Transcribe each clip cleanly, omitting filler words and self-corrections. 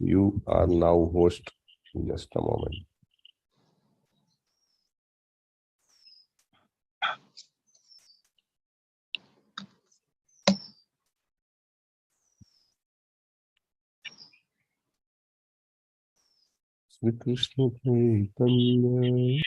You are now host in just a moment. Sri Krishna Chaitanya.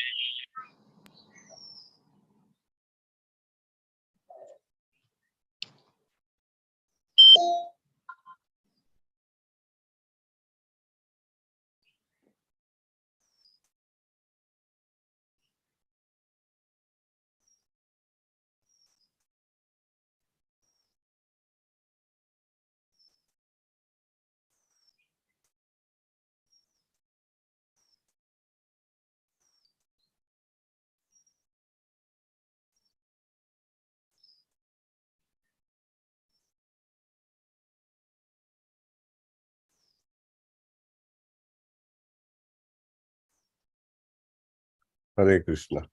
Hare Krishna.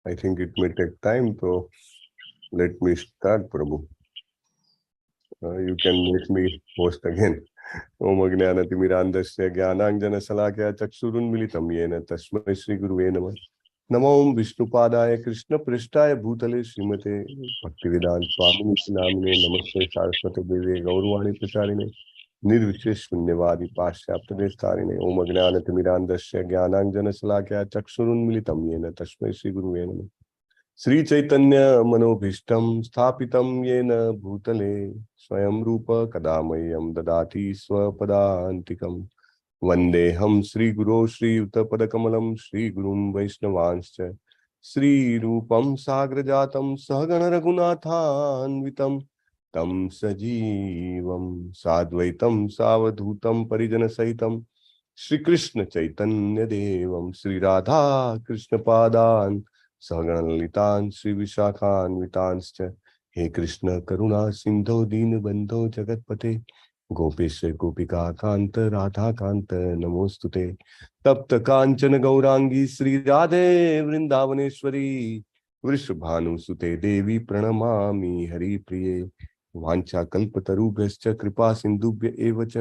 I think it may take time, so let me start, Prabhu. You can make me host again. ओम अज्ञानतिमिरान्धस्य ज्ञानाञ्जनशलाकया चक्षुरुन्मिलितं येन तस्मै श्रीगुरुवे नमः। नमो विष्णुपादाय कृष्णपृष्ठाय भूतले श्रीमते भक्तिवेदांत स्वामिनिति नामिने नमस्ते सारस्वती देवे गौरवाणी प्रचारिणे निर्विशेष शून्यवादी पाश्चात्यदेशतारिणे ओम अज्ञानतिमिरान्धस्य ज्ञानाञ्जनशलाकया चक्षुरुन्मिलितं येन तस्मै श्रीगुरुवे नमः। श्री चैतन्य मनोभीष्टं स्थापितं येन भूतले स्वयं रूप कदा मह्यं ददाति स्वपदान्तिकं वन्देऽहं श्रीगुरो श्रीयुतपदकमलं श्रीगुरुं वैष्णवांश्च श्रीरूपं साग्रजातं सहगण रघुनाथान्वितं तं सजीवं साद्वैतं सावधूतं परिजनसहितं श्रीकृष्ण चैतन्य देवं श्रीराधा कृष्णपादान् सहगण ललितान् श्री विशाखान्वितांश्च हे कृष्ण करुणा सिंधो दीनबंधो जगतपते गोपेश गोपिका कांत राधा कांत नमोस्तुते तप्त कांचन गौरांगी श्री राधे वृंदावनेश्वरी वृषभानुसुते देवी प्रणमामि हरिप्रिये वाञ्छाकल्पतरुभ्यश्च कृपा सिन्धुभ्य एव च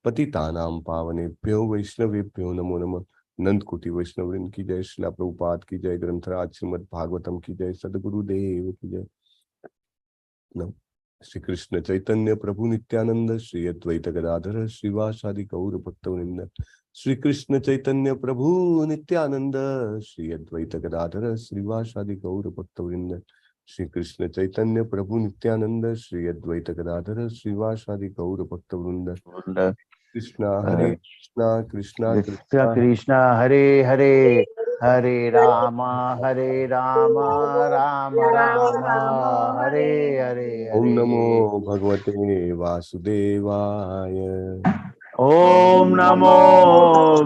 पतितानां पावनेभ्यो वैष्णवेभ्यो नमो नमः। नंदकुटी वैष्णवृंद की जय, श्रीला प्रभुपाद की जय, ग्रंथराज श्रीमद् भागवतम की जय, सद्गुरुदेव की जय। श्री कृष्ण चैतन्य प्रभु नित्यानंद श्री अद्वैत गदाधर श्रीवासादि गौर भक्तवृंद। श्री कृष्ण चैतन्य प्रभु नित्यानंद श्री अद्वैत गदाधर श्रीवासादि गौर भक्तवृंद। श्री कृष्ण चैतन्य प्रभु नित्यानंद श्री अद्वैत गदाधर श्रीवासादि गौर भक्तवृंद। कृष्णा हरे कृष्णा कृष्णा कृष्णा कृष्णा हरे हरे हरे राम राम राम हरे हरे। ओम नमो भगवते वासुदेवाय। ओम नमो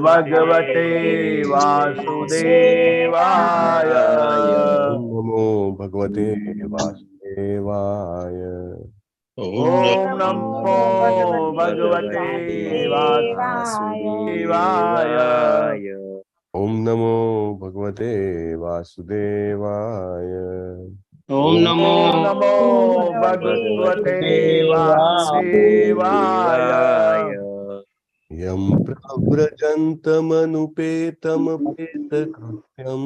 भगवते वासुदेवाय। ओम नमो भगवते वासुदेवाय। ओम नमो भगवते वासुदेवाय। ओम नमो भगवते वासुदेवाय। ओम नमो भगवते वासुदेवाय। यं प्रव्रजन्तमनुपेतमपेतकृत्यं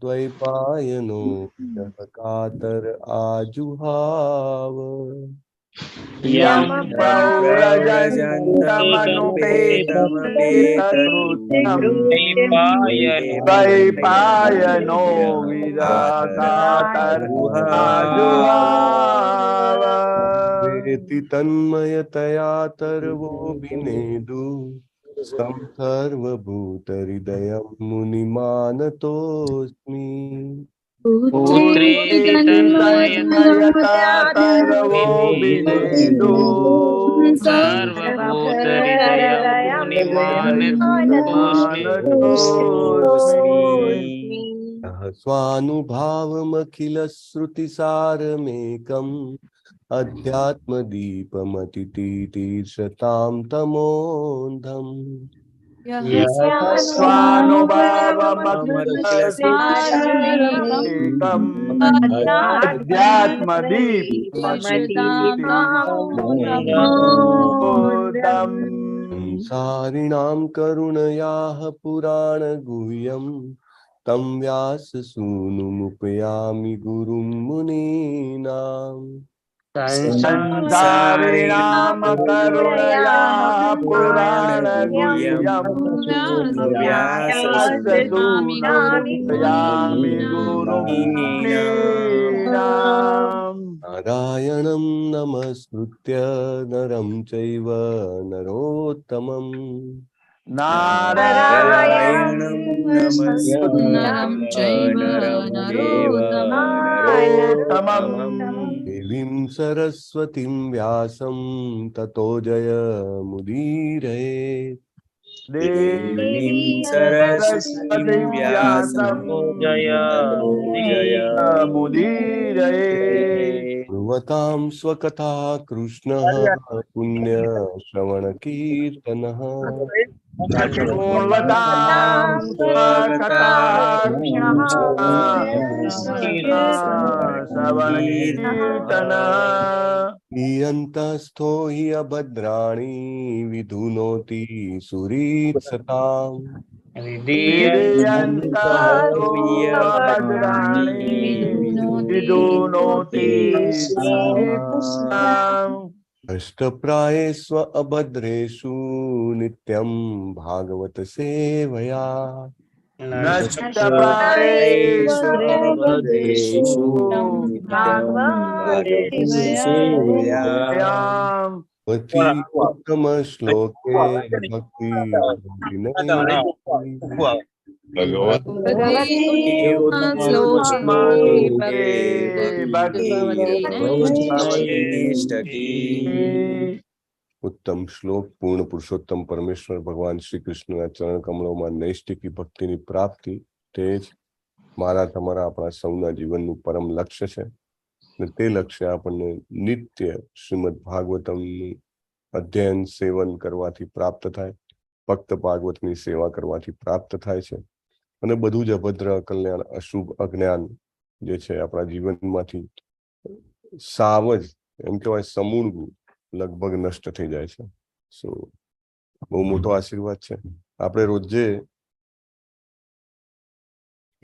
द्वैपायनो विरह कातर आजुहाव। यं प्रव्रजन्तमनुपेतकृत्यं द्वैपायनो विरह कातर आजुहाव। वेति तन्मयतया तर्वो विनेदु तं सर्वभूतहृदयं मुनिमानतोऽस्मि। पुत्री तन्मयता तर्वो विनेदु सर्वभूतहृदयं मुनिमानतोऽस्मि। स्वानुभावमखिलश्रुतिसारमेकम् अध्यात्मदीपमतितीर्षतां तमोऽन्धम्। स्वानुभावमखिलश्रुतिसारमेकम् अध्यात्मदीपमतितीर्षताम्। संसारिणां करुणयाः पुराणगुह्यं तं व्याससूनुमुपयामि गुरुं मुनीनाम् संसारिणाम करुणया पुराणगुह्यम् व्याससूनुमुपयामि गुरुं मुनीनाम् नारायणं नमस्कृत्य नरं चैव नरोत्तमम् नारायणं नरं चैव नरोत्तमम् देवीं सरस्वतीं व्यासं ततो जयमुदीरयेत् देवीं सरस्वतीं व्यासं मुदीरयेत् ब्रुवतां स्वकथा कृष्णः पुण्यश्रवणकीर्तनः शृण्वतां स्वकथा श्रवणकीर्तनः इयन्तस्थो हि अभद्राणि विधुनोति सुरीत्सताम् विधीयन्तो भद्राणि विदुनोति अष्टप्रायेष्व अभद्रेषु नित्यं भागवत सेवया नष्टप्रायेषु भगवद्गीतायाम् पति उत्तम श्लोके भक्ति उत्तम श्लोक पूर्ण पुरुषोत्तम परमेश्वर भगवान श्री कृष्णના ચરણ કમળોમાં નૈષ્ઠિકી ભક્તિની પ્રાપ્તિ તે જ મારા તમારા આપણા સૌના જીવનનું પરમ લક્ષ્ય છે અને તે લક્ષ્ય આપણને નિત્ય શ્રીમદ ભાગવતમનું અધ્યયન સેવન કરવાથી પ્રાપ્ત થાય ભક્ત ભાગવતની સેવા કરવાથી પ્રાપ્ત થાય છે અને બધું જ અભદ્ર કલ્યાણ અશુભ અજ્ઞાન જે છે આપણા જીવનમાંથી સાવ જ એમ કહેવાય સમૂળવું લગભગ નષ્ટ થઈ જાય છે સો બહુ મોટો આશીર્વાદ છે આપણે રોજે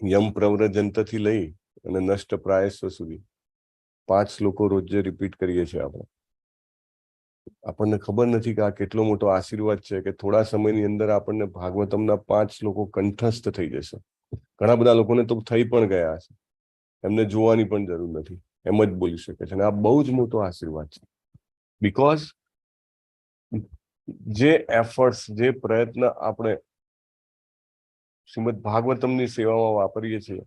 યમ પ્રવ્રજંતથી લઈ અને નષ્ટ પ્રાયસ્વ સુધી 5 શ્લોકો રોજે રિપીટ કરીએ છીએ આપણને ખબર નથી કે આ કેટલો મોટો આશીર્વાદ છે કે થોડા સમયની અંદર આપણને ભાગવતમના 5 શ્લોકો કંઠસ્થ થઈ જશે ઘણા બધા લોકોને તો થઈ પણ ગયા છે એમને જોવાની પણ જરૂર નથી એમ જ બોલી શકે છે અને આ બહુ જ મોટો આશીર્વાદ છે બીકોઝ જે એફર્ટ્સ જે પ્રયત્ન આપણે શ્રીમદ ભાગવતમની સેવામાં વાપરીએ છીએ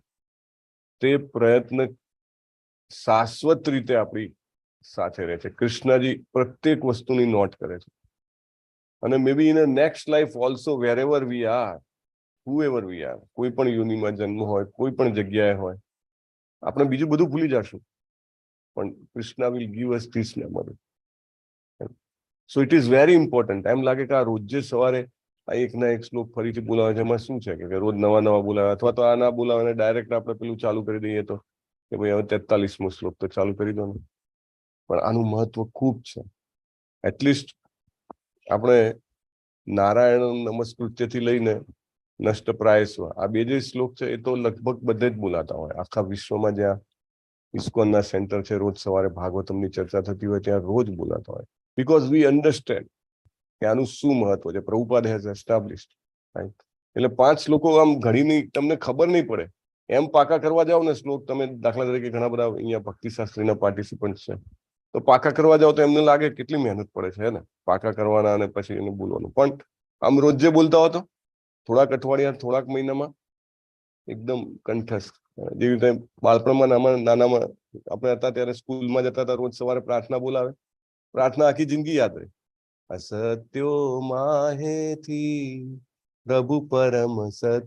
તે પ્રયત્ન શાશ્વત રીતે આપણી સાથે રહે છે કૃષ્ણજી પ્રત્યેક વસ્તુની નોટ કરે છે અને maybe in a next life also wherever we are whoever we are કોઈ પણ યોનિમાં જન્મ હોય કોઈ પણ જગ્યાએ હોય આપણે બીજું બધું ભૂલી જશું પણ Krishna will give us this memory so it is very important એમ લાગે કે આ રોજે સવારે આ એકના એક શ્લોક ફરીથી બોલાવે છે એમાં શું છે કે રોજ નવા નવા બોલાવે અથવા તો આ ના બોલાવે ડાયરેક્ટ આપણે પેલું ચાલુ કરી દઈએ તો કે ભાઈ હવે 43મો શ્લોક તો ચાલુ કરી દો ને પણ આનું મહત્વ ખૂબ છે એટલીસ્ટ આપણે નારાયણ નમસ્કૃત્યથી લઈને નષ્ટ પ્રાયસ્વ આ બે જે શ્લોક છે એ તો લગભગ બધે જ બોલાતા હોય આખા વિશ્વમાં જ્યાં ઇસ્કોનના સેન્ટર છે રોજ સવારે ભાગવતમની ચર્ચા થતી હોય ત્યાં રોજ બોલાતા હોય બીકોઝ વી અન્ડરસ્ટેન્ડ કે આનું શું મહત્વ છે પ્રભુપાદ હેઝ એસ્ટાબ્લિશ્ડ રાઈટ એટલે 5 શ્લોકો આમ ઘડીની તમને ખબર નહીં પડે એમ પાકા કરવા જાવ ને શ્લોક તમે દાખલા તરીકે ઘણા બધા અહીંયા ભક્તિશાસ્ત્રીના પાર્ટિસિપન્ટ છે તો પાકા કરવા જાવ તો એમને લાગે કેટલી મહેનત પડે છે ને પાકા કરવાના અને પછી એને બોલવાનું પણ આમ રોજ જે બોલતા હો તો થોડાક અઠવાડિયા થોડાક મહિનામાં એકદમ કંઠસ્થ જેવી રીતે બાળપણમાં નાનામાં આપણે હતા ત્યારે સ્કૂલમાં જતા હતા રોજ સવારે પ્રાર્થના બોલાવે પ્રાર્થના આખી જિંદગી યાદ રહે અસત્યો માહેથી પ્રભુ પરમ સત્ય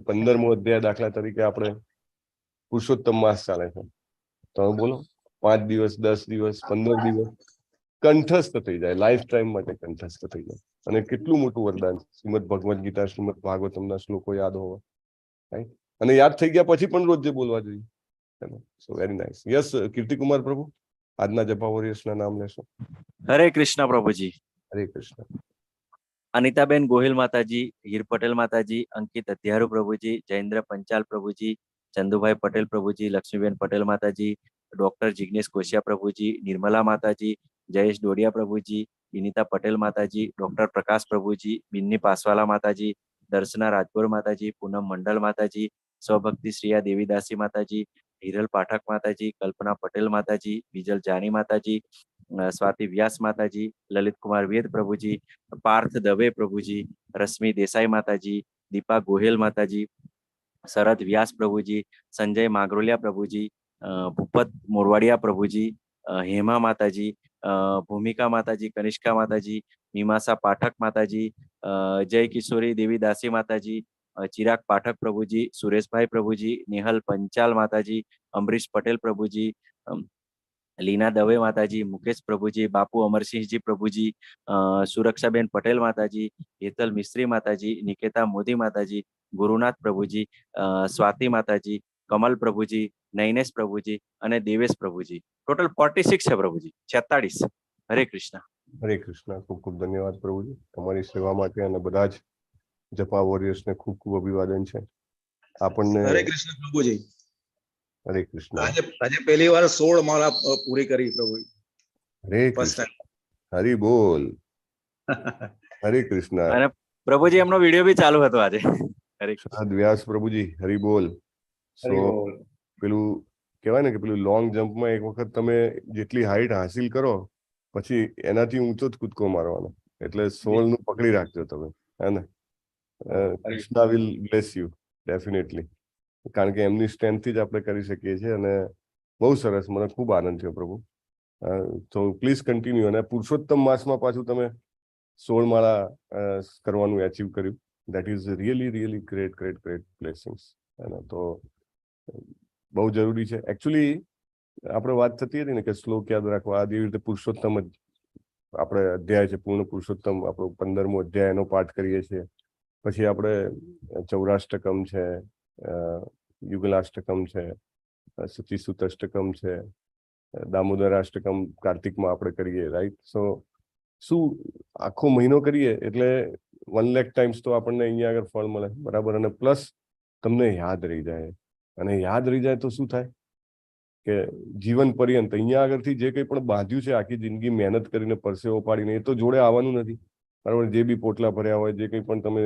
15મો અધ્યાય દાખલા તરીકે આપણે પુરુષોત્તમ માસ ચાલે છે તમે બોલો 5 દિવસ 10 દિવસ 15 દિવસ કંઠસ્થ થઈ જાય, લાઈફ ટાઈમ માટે કંઠસ્થ થઈ જાય. અને કેટલું મોટું વરદાન છે. શ્રીમદ ભગવદ ગીતા, શ્રીમદ ભાગવતમના શ્લોકો યાદ હોવા, રાઈટ? અને યાદ થઈ ગયા પછી પણ રોજ જે બોલવા જોઈએ. સો વેરી નાઇસ. યસ, કીર્તિકુમાર પ્રભુ, આજના જપા વોરિયર્સના નામ લેશો. હરે કૃષ્ણ પ્રભુજી. હરે કૃષ્ણ. અનિતાબેન ગોહિલ માતાજી, હીર પટેલ માતાજી, અંકિત અધ્યારુ પ્રભુજી, જયેન્દ્ર પંચાલ પ્રભુજી, ચંદુભાઈ પટેલ પ્રભુજી, લક્ષ્મીબેન પટેલ માતાજી, ડોક્ટર જિગ્નેશ કોશિયા પ્રભુજી, નિર્મલા માતાજી, જયેશ ડોડિયા પ્રભુજી, વિનીતા પટેલ માતાજી, ડોક્ટર પ્રકાશ પ્રભુજી, બિન્ની પાસવાલા માતાજી, દર્શના રાજગોર માતાજી, પૂનમ મંડલ માતાજી, સ્વભક્તિ શ્રીયા દેવીદાસી માતાજી, હિરલ પાઠક માતાજી, કલ્પના પટેલ માતાજી, બીજલ જાની માતાજી, સ્વાતિ વ્યાસ માતાજી, લલિત કુમાર વેદ પ્રભુજી, પાર્થ દવે પ્રભુજી, રશ્મિ દેસાઈ માતાજી, દીપા ગોહેલ માતાજી, શરદ વ્યાસ પ્રભુજી, સંજય માગરોલિયા પ્રભુજી, ભૂપત મોરવાડિયા પ્રભુજી, હેમા માતાજી, ભૂમિકા માતાજી, કનિષ્કા માતાજી, મીમાસા પાઠક માતાજી, જય કિશોરી દેવીદાસી માતાજી, ચિરાગ પાઠક પ્રભુજી, સુરેશભાઈ પ્રભુજી, નિહલ પંચાલ માતાજી, અમરીશ પટેલ પ્રભુજી, લીના દવે માતાજી, મુકેશ પ્રભુજી, બાપુ અમરસિંહજી પ્રભુજી, સુરક્ષાબેન પટેલ માતાજી, હેતલ મિસ્ત્રી માતાજી, નિકેતા મોદી માતાજી, ગુરુનાથ પ્રભુજી, સ્વાતિ માતાજી, કમલ પ્રભુજી, નૈનેશ પ્રભુજી અને દેવેશ પ્રભુજી. ટોટલ 46 છે પ્રભુજી, 46. હરે કૃષ્ણ. હરે કૃષ્ણ. ખૂબ ખૂબ ધન્યવાદ પ્રભુજી તમારી સેવા માટે, અને બધા જ જપા વોરિયર્સને ખૂબ ખૂબ અભિવાદન છે. આપણને હરે કૃષ્ણ પ્રભુજી. હરે કૃષ્ણ. આજે પહેલી વાર 16 માળા પૂરી કરી પ્રભુ. હરે કૃષ્ણ. હરિ બોલ. હરે કૃષ્ણ. અને પ્રભુજી એમનો વિડીયો બી ચાલુ હતો આજે. હરે કૃષ્ણ. વ્યાસ પ્રભુજી હરિ બોલ. સો પેલું કહેવાય ને કે પેલું લોંગ જમ્પમાં એક વખત તમે જેટલી હાઈટ હાસિલ કરો પછી એનાથી ઊંચો જ કૂદકો મારવાનો, એટલે 16 નું પકડી રાખજો તમે, હે ને? Krishna will bless you definitely, કારણ કે એમની સ્ટ્રેન્થથી જ આપણે કરી શકીએ છીએ. અને બહુ સરસ, મને ખૂબ આનંદ થયો પ્રભુ. તો પ્લીઝ કન્ટિન્યુ. અને પુરુષોત્તમ માસમાં પાછું તમે 16 માળા કરવાનું એચીવ કર્યું. That is really really great great great blessings. તો બહુ જરૂરી છે. એકચ્યુઅલી આપણે વાત થતી હતી ને કે શ્લોક યાદ રાખવા, આ જેવી રીતે પુરુષોત્તમ જ આપણે અધ્યાય છે, પૂર્ણ પુરુષોત્તમ આપણો 15મો અધ્યાય, એનો પાઠ કરીએ છીએ. પછી આપણે ચૌરાષ્ટકમ છે, યુગલાષ્ટકમ છે, સતીસુતષ્ટકમ છે, દામોદરાષ્ટકમ કાર્તિકમાં આપણે કરીએ, રાઈટ? સો શું આખો મહિનો કરીએ એટલે 1 લાખ ટાઈમ્સ તો આપણને અહીંયા આગળ ફળ મળે, બરાબર? અને પ્લસ તમને યાદ રહી જાય. અને યાદ રહી જાય તો શું થાય કે જીવન પર્યંત અહીંયા આગળથી જે કંઈ પણ બાંધ્યું છે આખી જિંદગી મહેનત કરીને, પરસેવો પાડીને, એ તો જોડે આવવાનું નથી, બરાબર? જે બી પોટલા ભર્યા હોય, જે કંઈ પણ તમે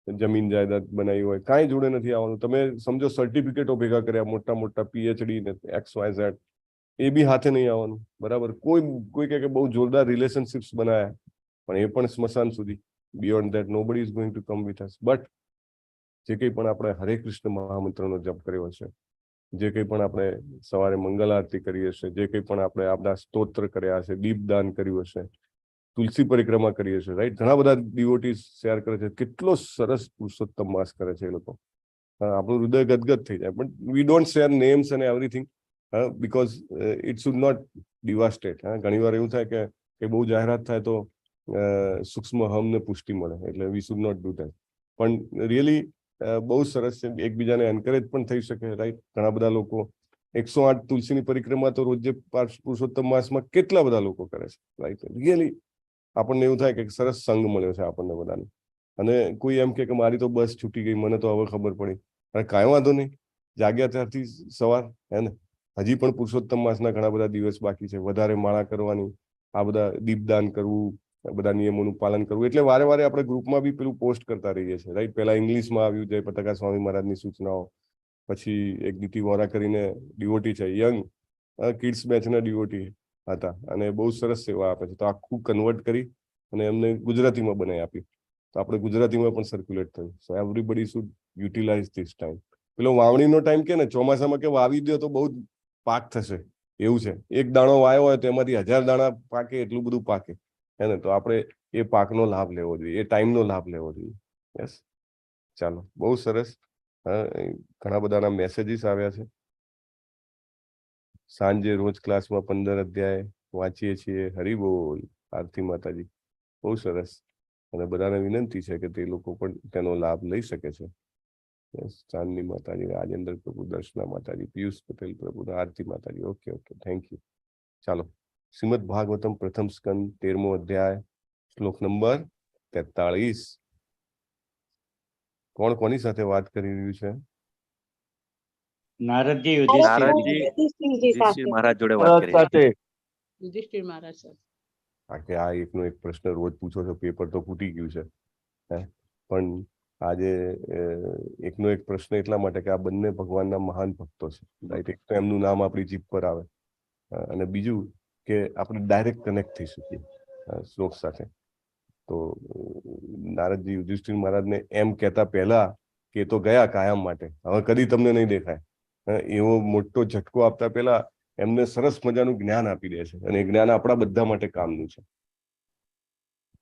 જમીન જાયદાદ બનાવી હોય, કાંઈ જોડે નથી આવવાનું. તમે સમજો સર્ટિફિકેટો ભેગા કર્યા, મોટા મોટા PhD ને XYZ, એ બી હાથે નહીં આવવાનું, બરાબર? કોઈ કહે કે બહુ જોરદાર રિલેશનશિપ્સ બનાવ્યા, પણ એ પણ સ્મશાન સુધી. Beyond that nobody is going to come with us. But જે કંઈ પણ આપણે હરે કૃષ્ણ મહામંત્રનો જપ કર્યો છે, જે કંઈ પણ આપણે સવારે મંગલ આરતી કરી હશે, જે કંઈ પણ આપણે આપણા સ્તોત્ર કર્યા હશે, દીપદાન કર્યું હશે, તુલસી પરિક્રમા કરી હશે, રાઈટ? ઘણા બધા ડિવોટીઝ શેર કરે છે કેટલો સરસ પુરુષોત્તમ માસ કરે છે એ લોકો. આપણું હૃદય ગદગદ થઈ જાય. But we don't share names અને everything, because it should not devastate. ઘણી વાર એવું થાય કે બહુ જાહેરાત થાય તો સૂક્ષ્મ હમને પુષ્ટિ મળે, એટલે we should not do that. પણ રિયલી બહુ સરસ છે, એકબીજાને એન્કરેજ પણ થઈ શકે, રાઈટ? ઘણા બધા લોકો 108 તુલસીની પરિક્રમા તો રોજ પુરુષોત્તમ માસમાં કેટલા બધા લોકો કરે છે, રાઈટ? રિયલી આપણને એવું થાય કે સરસ સંગ મળ્યો છે આપણને બધાને. અને કોઈ એમ કે મારી તો બસ છૂટી ગઈ, મને તો હવે ખબર પડી. અને કાંઈ વાંધો નહીં, જાગ્યા ત્યારથી સવાર, હે ને? હજી પણ પુરુષોત્તમ માસના ઘણા બધા દિવસ બાકી છે. વધારે માળા કરવાની, આ બધા દીપદાન કરવું, બધા નિયમોનું પાલન કરવું. એટલે વારે વારે આપણે ગ્રુપમાં બી પેલું પોસ્ટ કરતા રહીએ છીએ, રાઈટ? પહેલા ઇંગ્લિશમાં આવ્યું જય પતાકા સ્વામી મહારાજની સૂચનાઓ, પછી એક નીતિ વોરા કરીને ડિવોટી છે, યંગ કિડ્સ બેચના ડિવોટી હતા, અને બહુ સરસ સેવા આપે છે. તો આખું કન્વર્ટ કરી અને એમને ગુજરાતીમાં બનાવી આપી, તો આપણે ગુજરાતીમાં પણ સર્ક્યુલેટ થયું. So everybody should utilise this time. પેલો વાવણીનો ટાઈમ કે ને ચોમાસામાં કે વાવી દો તો બહુ જ પાક થશે, એવું છે. એક દાણો વાયો હોય તો એમાંથી 1000 દાણા પાકે, એટલું બધું પાકે, હે ને? તો આપણે એ પાકનો લાભ લેવો જોઈએ, એ ટાઈમનો લાભ લેવો જોઈએ. યસ, ચાલો, બહુ સરસ. ઘણા બધાના મેસેજીસ આવ્યા છે. સાંજે રોજ ક્લાસમાં 15 અધ્યાય વાંચીએ છીએ. હરિ બોલ. આરતી માતાજી, બહુ સરસ. અને બધાને વિનંતી છે કે તે લોકો પણ તેનો લાભ લઈ શકે છે. ચાંદની માતાજી, રાજેન્દ્ર પ્રભુ, દર્શના માતાજી, પિયુષ પટેલ પ્રભુ, આરતી માતાજી. Okay okay, thank you. ચાલો, શ્રીમદ ભાગવતમ પ્રથમ સ્કંદ 13મો અધ્યાય, શ્લોક નંબર 43. કોણ કોની સાથે વાત કરી રહ્યું છે? નારદજી નારદજી યુધિષ્ઠિર મહારાજ જોડે વાત કરી રહ્યા છે. યુધિષ્ઠિર મહારાજ સર. કે આ એકનો એક પ્રશ્ન રોજ પૂછો છો, પેપર તો ફૂટી ગયું છે. પણ આજે એકનો એક પ્રશ્ન એટલા માટે કે આ બંને ભગવાનના મહાન ભક્તો છે. રાઈટ, એક તો એમનું નામ આપણી જીભ પર આવે, અને બીજું કે આપણે ડાયરેક્ટ કનેક્ટ થઈ શકીએ શ્લોક સાથે. તો નારદજી યુધિષ્ઠિર મહારાજને એમ કહેતા પહેલા કે તો ગયા કાયમ માટે, હવે કદી તમને નહીં દેખાય, એવો મોટો ઝટકો આપતા પહેલા એમને સરસ મજાનું જ્ઞાન આપી દે છે, અને એ જ્ઞાન આપણા બધા માટે કામનું છે.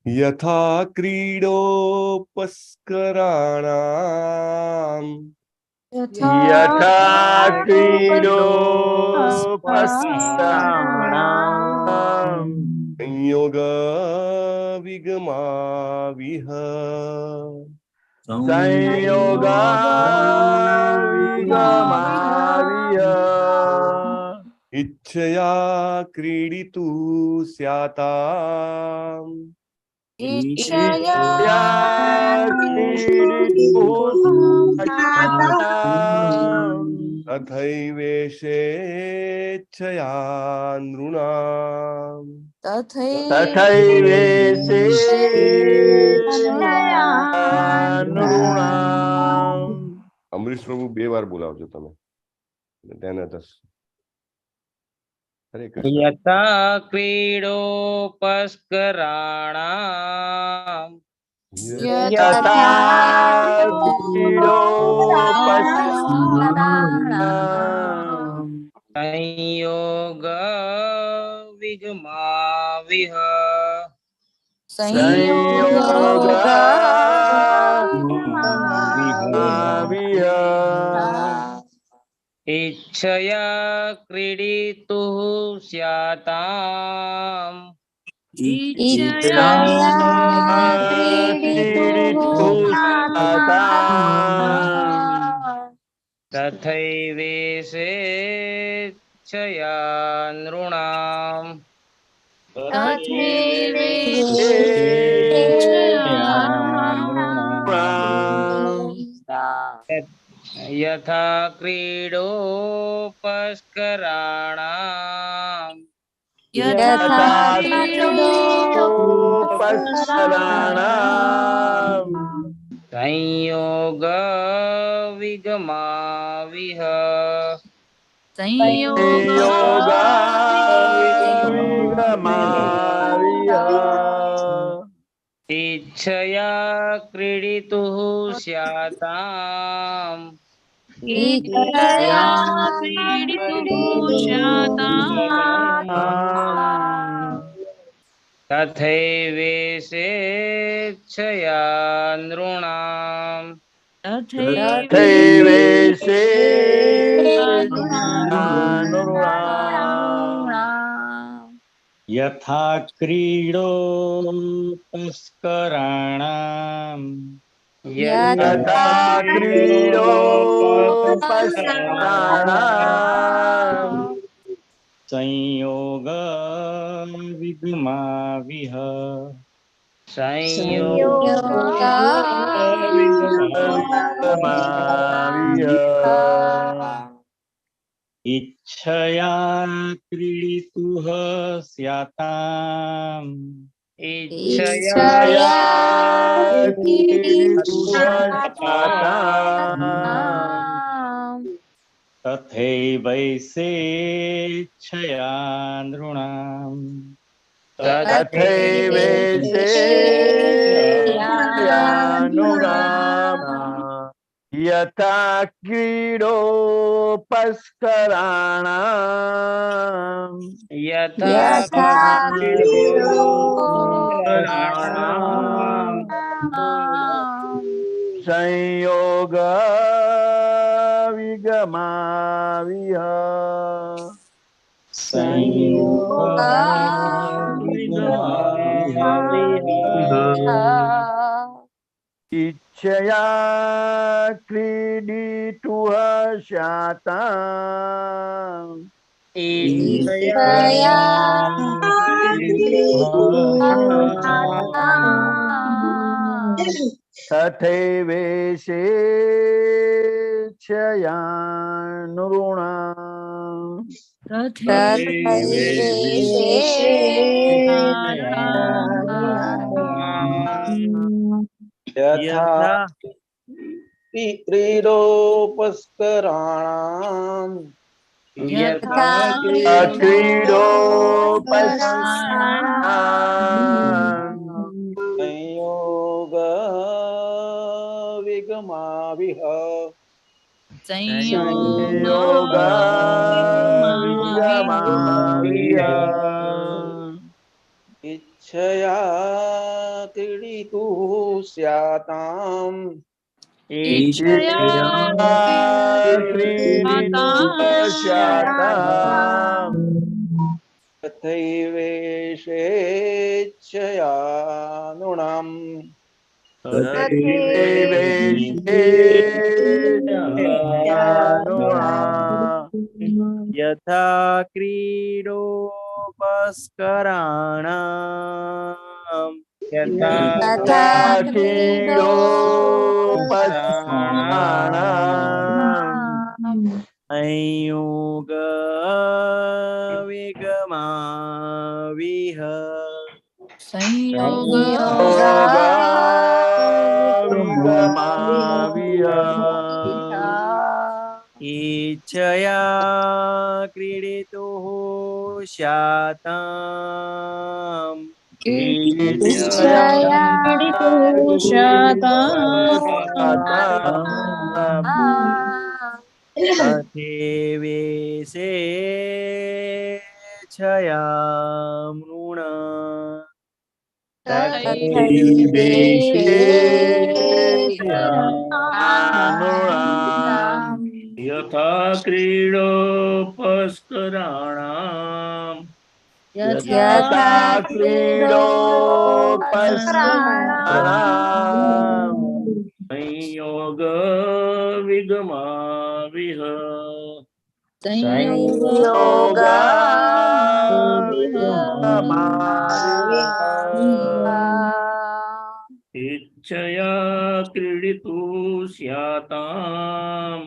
યથા ક્રીડોપસ્કરાણામ યથા ક્રીડોપસ્કરાણામ સંયોગ વિગમાવિહ સંયોગાવિગમાવિહ ઇચ્છયા ક્રીડિતુ સ્યાતામ તથૈવેશેચ્છયા નૃણામ અમરીશ પ્રભુ 2 વાર બોલાવજો તમે. તેને હરે કૃષ્ણ. યથા ક્રીડોપસ્કરાણામ સંયોગ વિગમાવિહ इच्छया क्रीडितुः स्याताम् तथैवेशेच्छया नृणाम् यथा क्रीडोपस्कराणाम् संयोग विगमाविह इच्छया क्रीडितुः स्याताम् तथैवेशेच्छया नृणाम् यथा क्रीडोपस्कराणाम् संयोग विगमाविह इच्छया क्रीडितुः स्याताम् तथैवैसेच्छया नृणाम् यथा क्रीडोपस्कराणाम् संयोग विगमाविह इच्छया क्रीडितुः शाताम् तथैवेशेच्छया नृणाम् यथा यथा क्रीडोपस्कराणाम् यथा संयोग विगमाविह इच्छया क्रीडितुः स्याताम् तथैवेशेच्छया नृणाम् यथा क्रीडोपस्कराणाम् संयोग विगमाविह इच्छया क्रीडितुः शाताम् तथैवेशेच्छया नृणा यथा क्रीडोपस्कराणाम् संयोग विगमाविह इच्छया क्रीडितुः स्याताम्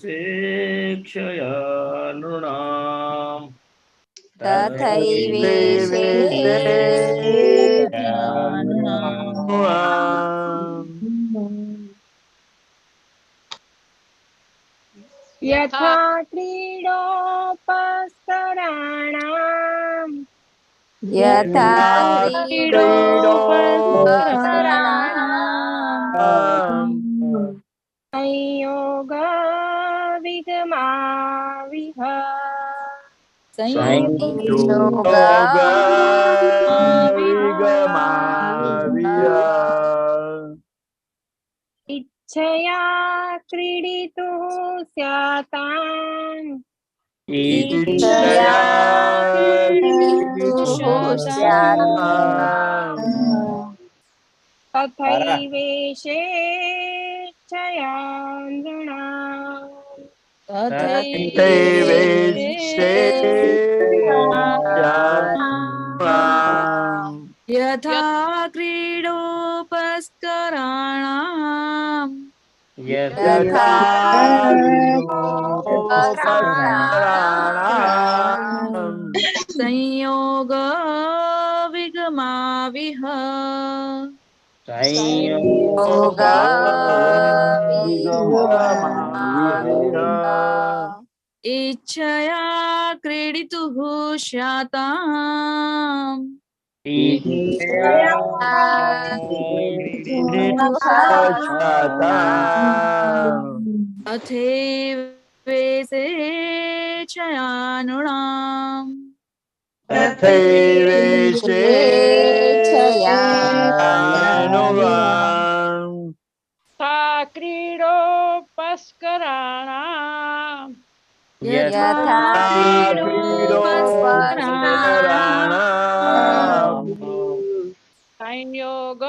तथैवेशेच्छया नृणाम् यथा क्रीडोपस्कराणाम् संयोग विगमाविह इच्छया क्रीडितुः स्याताम् तथैवेशेच्छया नृणाम् यथा क्रीडोपस्कराणाम् संयोग विगमाविह इच्छया क्रीडितुः शाताम् तथैवेशेच्छया नृणाम् क्रीडोपस्कराणाम् यथा क्रीडोपस्कराणाम् संयोग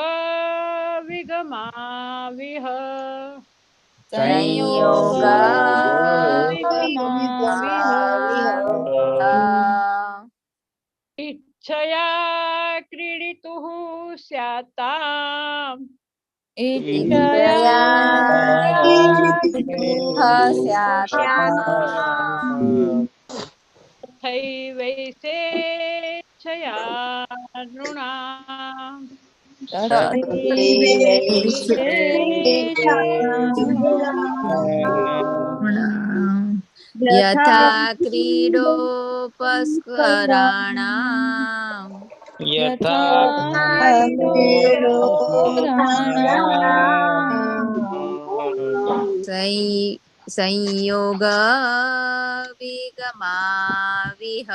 विगमाविह इच्छया क्रीडितुः स्याताम् तथैवैषेच्छया नृणाम् यथा क्रीडोपस्कराणाम् यथा संयोग विगमाविह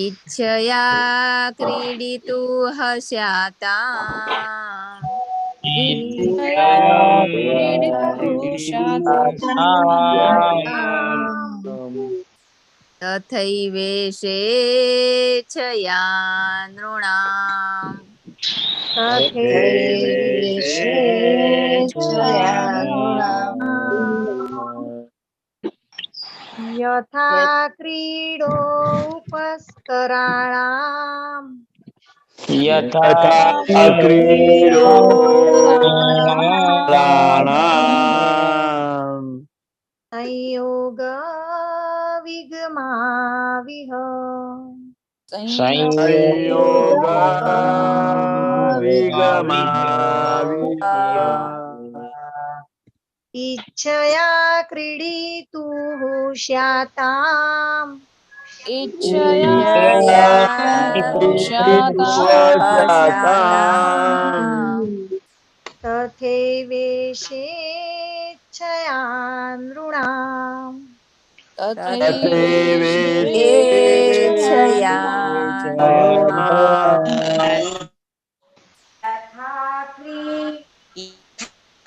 इच्छया क्रीडितुः स्याताम् तथैवेषेच्छया नृणाम् यथा क्रीडोपस्कराणाम् यथा क्रीडोपस्कराणाम् संयोग विगमाविह संयोग विगमाविह इच्छया क्रीडितुः स्याताम् तथैवेषेच्छया नृणाम् तथैवेषेच्छया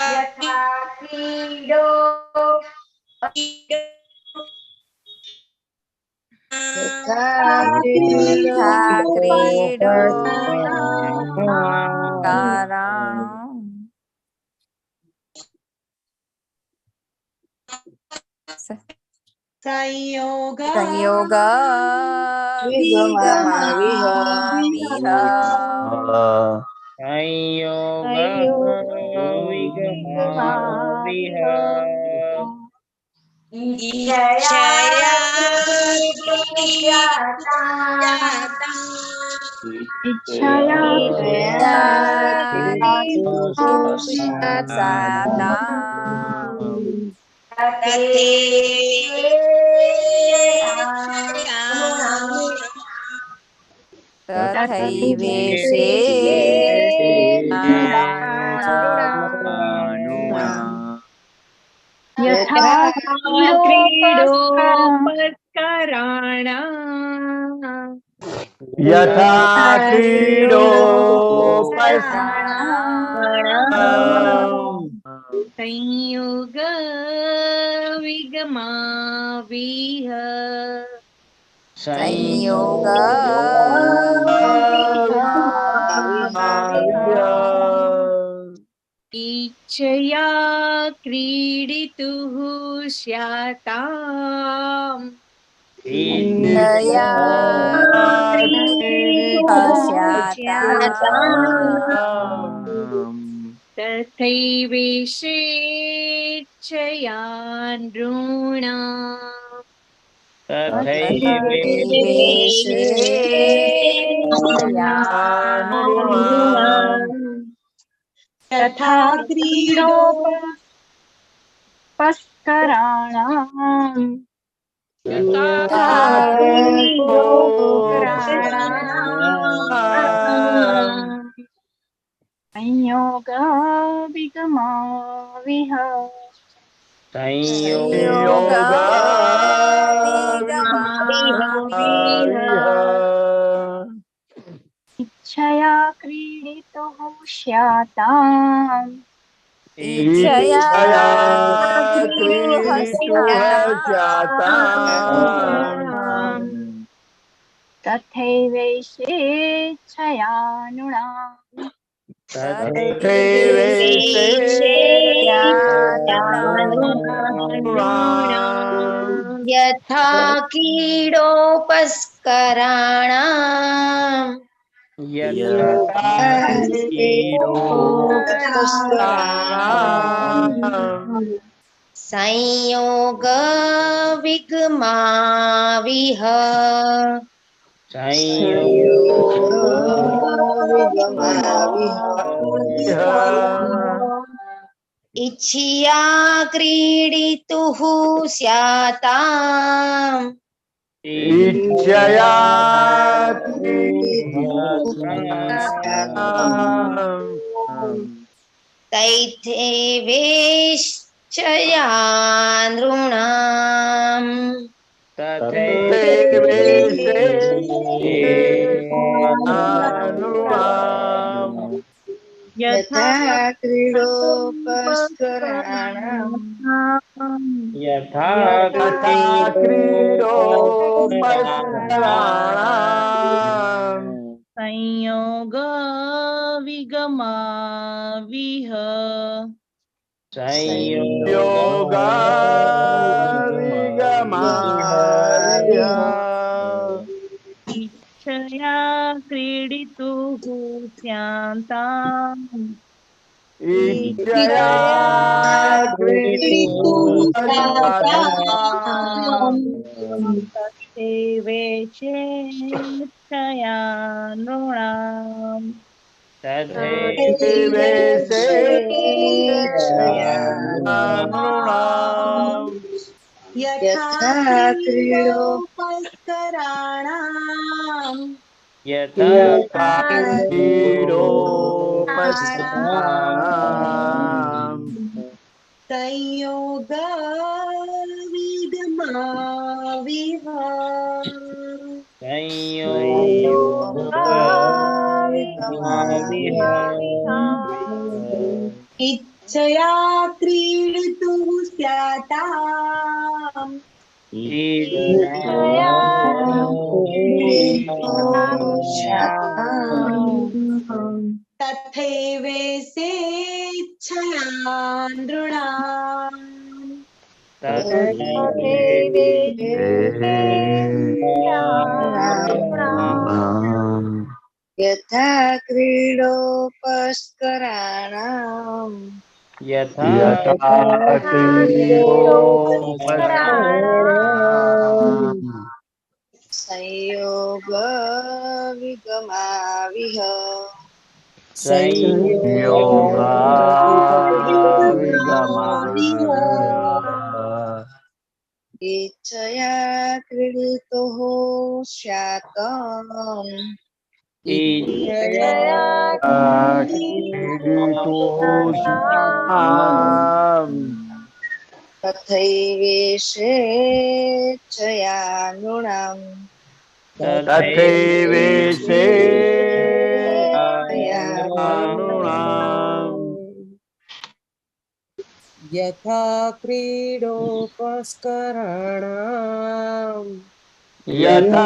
यथा क्रीडो यथा क्रीडोपस्कराणाम् संयोग विगमाविह यथा क्रीडोपस्कराणाम् यथा क्रीडोपस्कराणाम् संयोग विगमाविह संयोग इच्छया क्रीडितुः स्याताम् तथैवेषेच्छया नृणाम् यथा क्रीडोपस्कराणाम् संयोग विगमाविह संयोग विगमाविह इच्छया क्रीडितुः स्याताम् इच्छया इच्छया क्रीडितुः क्रीडितुः स्याताम् तथैवैषेच्छया नृणाम् तथैवेशेषयानुणाम् यथा कीडोपस्कराणाम् यथा कीटोपस्कराणाम् संयोग विगमाविह इच्छया क्रीडितुः स्याताम् इच्छया तैथेवेश्चया नृणाम् यथा यथा तथा क्रीडोपस्कराणाम् संयोग विगमाविह योगा विगमाविह इच्छया क्रीडितुः स्याताम् इच्छया क्रीडितुः स्याताम् तथैवेशेच्छया नृणाम् तथैवेशेषयानुणाम् यथा क्रीडोपस्कराणाम् यथा क्रीडोपस्कराणाम् संयोग विगमाविह इच्छया क्रीडितुः स्याताम् तथैवेशेच्छया नृणाम् यथा क्रीडोपस्कराणाम् यथा क्रीडोपस्कराणाम् संयोग विगमाविह योगा विगमाविह इच्छया क्रीडितुः स्याताम् क्रीडितुः स्याताम् तथैवेशेच्छया नृणाम् तथैवेशेषयानुणाम् यथा क्रीडोपस्कराणाम् यथा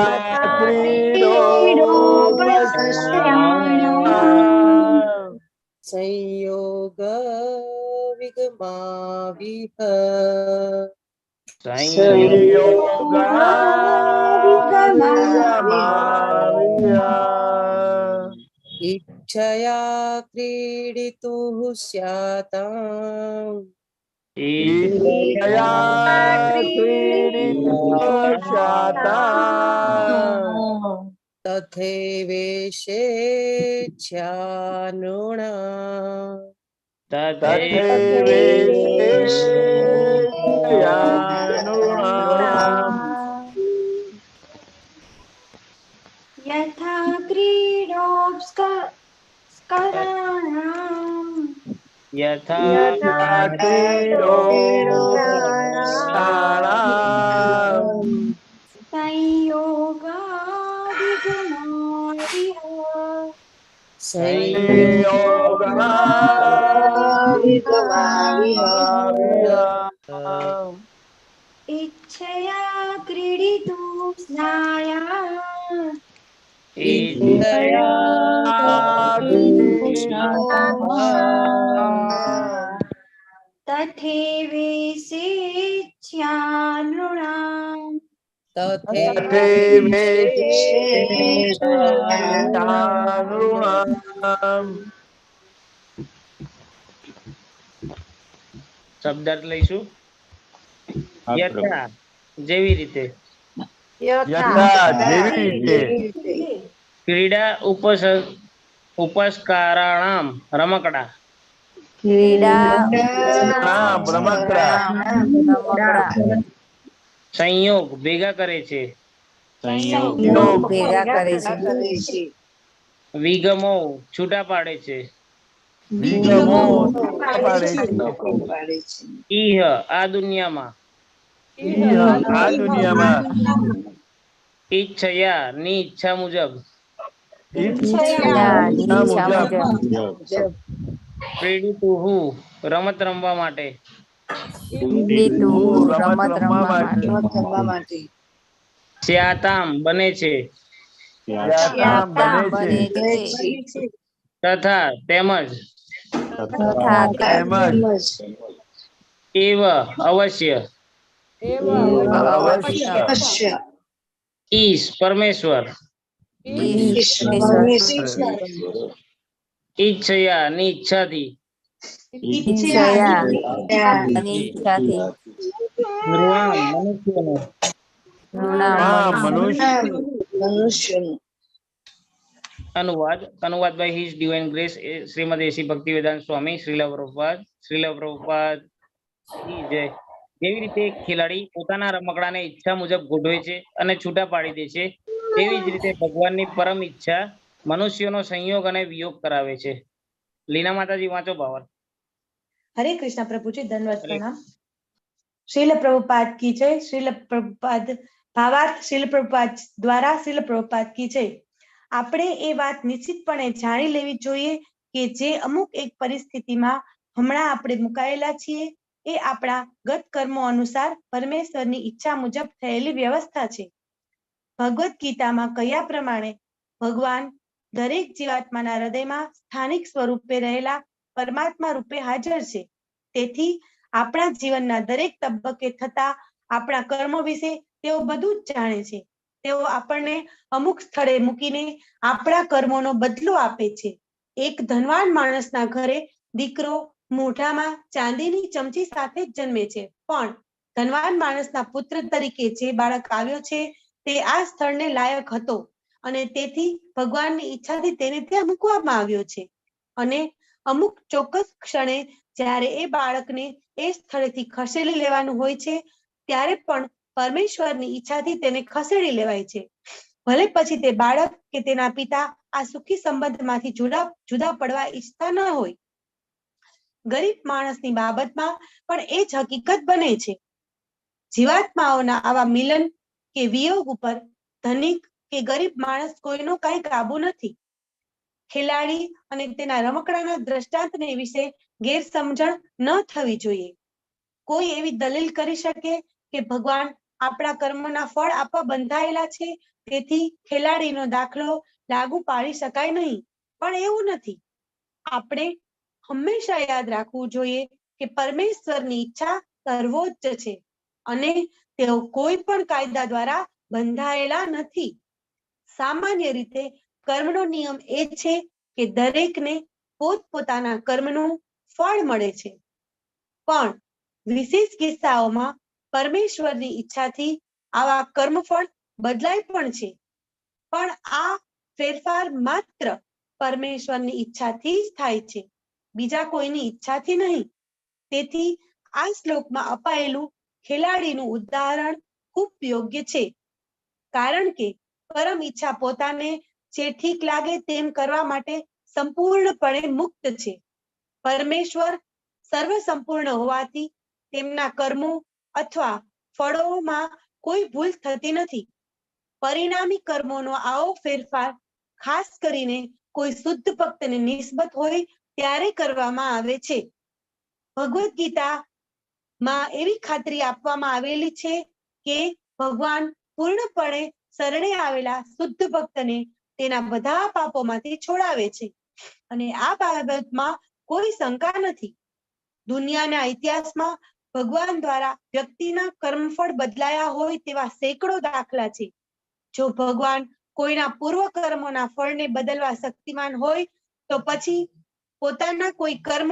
क्रीडोपस्कराणाम् संयोग विगमाविह संयोगा विगमाविह इच्छया क्रीडितुः स्याताम् इच्छया क्रीडितुः स्याताम् तथैवेशेच्छया नृणाम् तथैवेशयानुणाम् यथा क्रीडोपस्कराणाम् यथा क्रीडोपस्कराणाम् संयोग विगमाविह इच्छया क्रीडितुं स्नाया तथैवेशेच्छया नृणाम् શબ્દાર્થ લઈશું. યથા જેવી રીતે, ક્રીડા ઉપસ્કારાણામ રમકડા, સંયોગ ભેગા કરે છે, વિગમો છૂટા પાડે છે, ઈહ આ દુનિયામાં, ઈચ્છયા ની ઈચ્છા મુજબ, ક્રીડિતુહુ રમત રમવા માટે, સ્યાતામ બને છે, તથા તેમજ, એવ અવશ્ય, ઈશ પરમેશ્વર, ઈચ્છયા ની ઈચ્છાથી, નૃણામ મનુષ્યનું. अनुवाद by His Divine Grace Srimad A C Bhaktivedanta Swami Srila Prabhupada की जय. જેવી રીતે એક ખેલાડી પોતાના રમકડાને ઈચ્છા મુજબ ગોઠવે છે અને છૂટા પાડી દે છે, તેવી જ રીતે ભગવાનની પરમ ઈચ્છા મનુષ્યોનો સંયોગ અને વિયોગ કરાવે છે. લીના માતાજી વાંચો ભાવાર્થ. हरे कृष्ण प्रभुजी, धन्यवाद प्रणाम. श्रील प्रभुपाद की जय. श्रील प्रभुपाद भावार्थ श्रील प्रभुपाद द्वारा श्रील प्रभुपाद की जय. આપણે એ વાત નિશ્ચિતપણે જાણી લેવી જોઈએ કે જે અમુક એક પરિસ્થિતિમાં હમણાં આપણે મુકાયેલા છીએ એ આપણા ગત કર્મો અનુસાર પરમેશ્વરની ઈચ્છા મુજબ થયેલી વ્યવસ્થા છે. ભગવદ ગીતામાં કહ્યા પ્રમાણે ભગવાન દરેક જીવાત્માના હૃદયમાં સ્થાનિક સ્વરૂપે રહેલા પરમાત્મા રૂપે હાજર છે. તેથી આપણા જીવનના દરેક તબક્કે થતા આપણા કર્મો વિશે તેઓ બધું જ જાણે છે. તેઓ આપણને અમુક સ્થળે મૂકીને આપણા કર્મોનો બદલો આપે છે. એક ધનવાન માણસના ઘરે દીકરો મોઢામાં ચાંદીની ચમચી સાથે જ જન્મે છે, પણ ધનવાન માણસના પુત્ર તરીકે જે બાળક આવ્યો છે તે આ સ્થળને લાયક હતો અને તેથી ભગવાનની ઈચ્છાથી તેને ત્યાં મૂકવામાં આવ્યો છે. અને અમુક ચોક્કસ ક્ષણે જ્યારે એ બાળકને એ સ્થળેથી ખસેડી લેવાનું હોય છે ત્યારે પણ પરમેશ્વરની ઈચ્છાથી તેને ખસેડી લેવાય છે. ભલે પછી તે બાળક કે તેના પિતા આ સુખી સંબંધમાંથી જુદા પડવા ઈચ્છતા ન હોય. ગરીબ માણસની બાબતમાં પણ એ જ હકીકત બને છે. જીવાત્માઓના આવા મિલન કે વિયોગ ઉપર ધનિક કે ગરીબ માણસ કોઈનો કાંઈ કાબુ નથી. ખેલાડી અને તેના રમકડાના દ્રષ્ટાંતને વિશે ગેરસમજણ ન થવી જોઈએ. કોઈ એવી દલીલ કરી શકે કે ભગવાન આપણા કર્મોના ફળ આપવા બંધાયેલા છે, તેથી ખેલાડીનો દાખલો લાગુ પાડી શકાય નહીં. પણ એવું નથી. આપણે હંમેશા યાદ રાખવું જોઈએ કે પરમેશ્વરની ઈચ્છા સર્વોચ્ચ છે અને તેઓ કોઈ પણ કાયદા દ્વારા બંધાયેલા નથી. સામાન્ય રીતે કર્મનો નિયમ એ છે કે દરેકને પોતપોતાના કર્મનું ફળ મળે છે, પણ વિશેષ કિસ્સાઓમાં પરમેશ્વરની ઈચ્છાથી આવા કર્મફળ બદલાય પણ છે. પણ આ ફેરફાર માત્ર પરમેશ્વરની ઈચ્છાથી જ થાય છે, બીજા કોઈની ઈચ્છાથી નહીં. તેથી આ શ્લોકમાં અપાયેલું ખેલાડીનું ઉદાહરણ ખૂબ યોગ્ય છે, કારણ કે પરમ ઈચ્છા પોતાને જે ઠીક લાગે તેમ કરવા માટે સંપૂર્ણપણે મુક્ત છે. પરમેશ્વર સર્વ સંપૂર્ણ હોવાથી તેમના કર્મો અથવા ફળોમાં કોઈ ભૂલ થતી નથી. પરિણામી કર્મોનો આવો ફેરફાર ખાસ કરીને કોઈ શુદ્ધ ભક્તને નિસ્બત હોય ત્યારે કરવામાં આવે છે. ભગવદ ગીતામાં એવી ખાતરી આપવામાં આવેલી છે કે ભગવાન પૂર્ણપણે શરણે આવેલા શુદ્ધ ભક્તને તેના બધા પાપોમાંથી છોડાવે છે અને આ બાબતમાં કોઈ શંકા નથી. દુનિયાના ઇતિહાસમાં ભગવાન દ્વારા વ્યક્તિના કર્મફળ બદલાયા હોય તેવા સેંકડો દાખલા છે. જો ભગવાન કોઈના પૂર્વ કર્મોના ફળને બદલવા શક્તિમાન હોય તો પછી પોતાના કોઈ કર્મ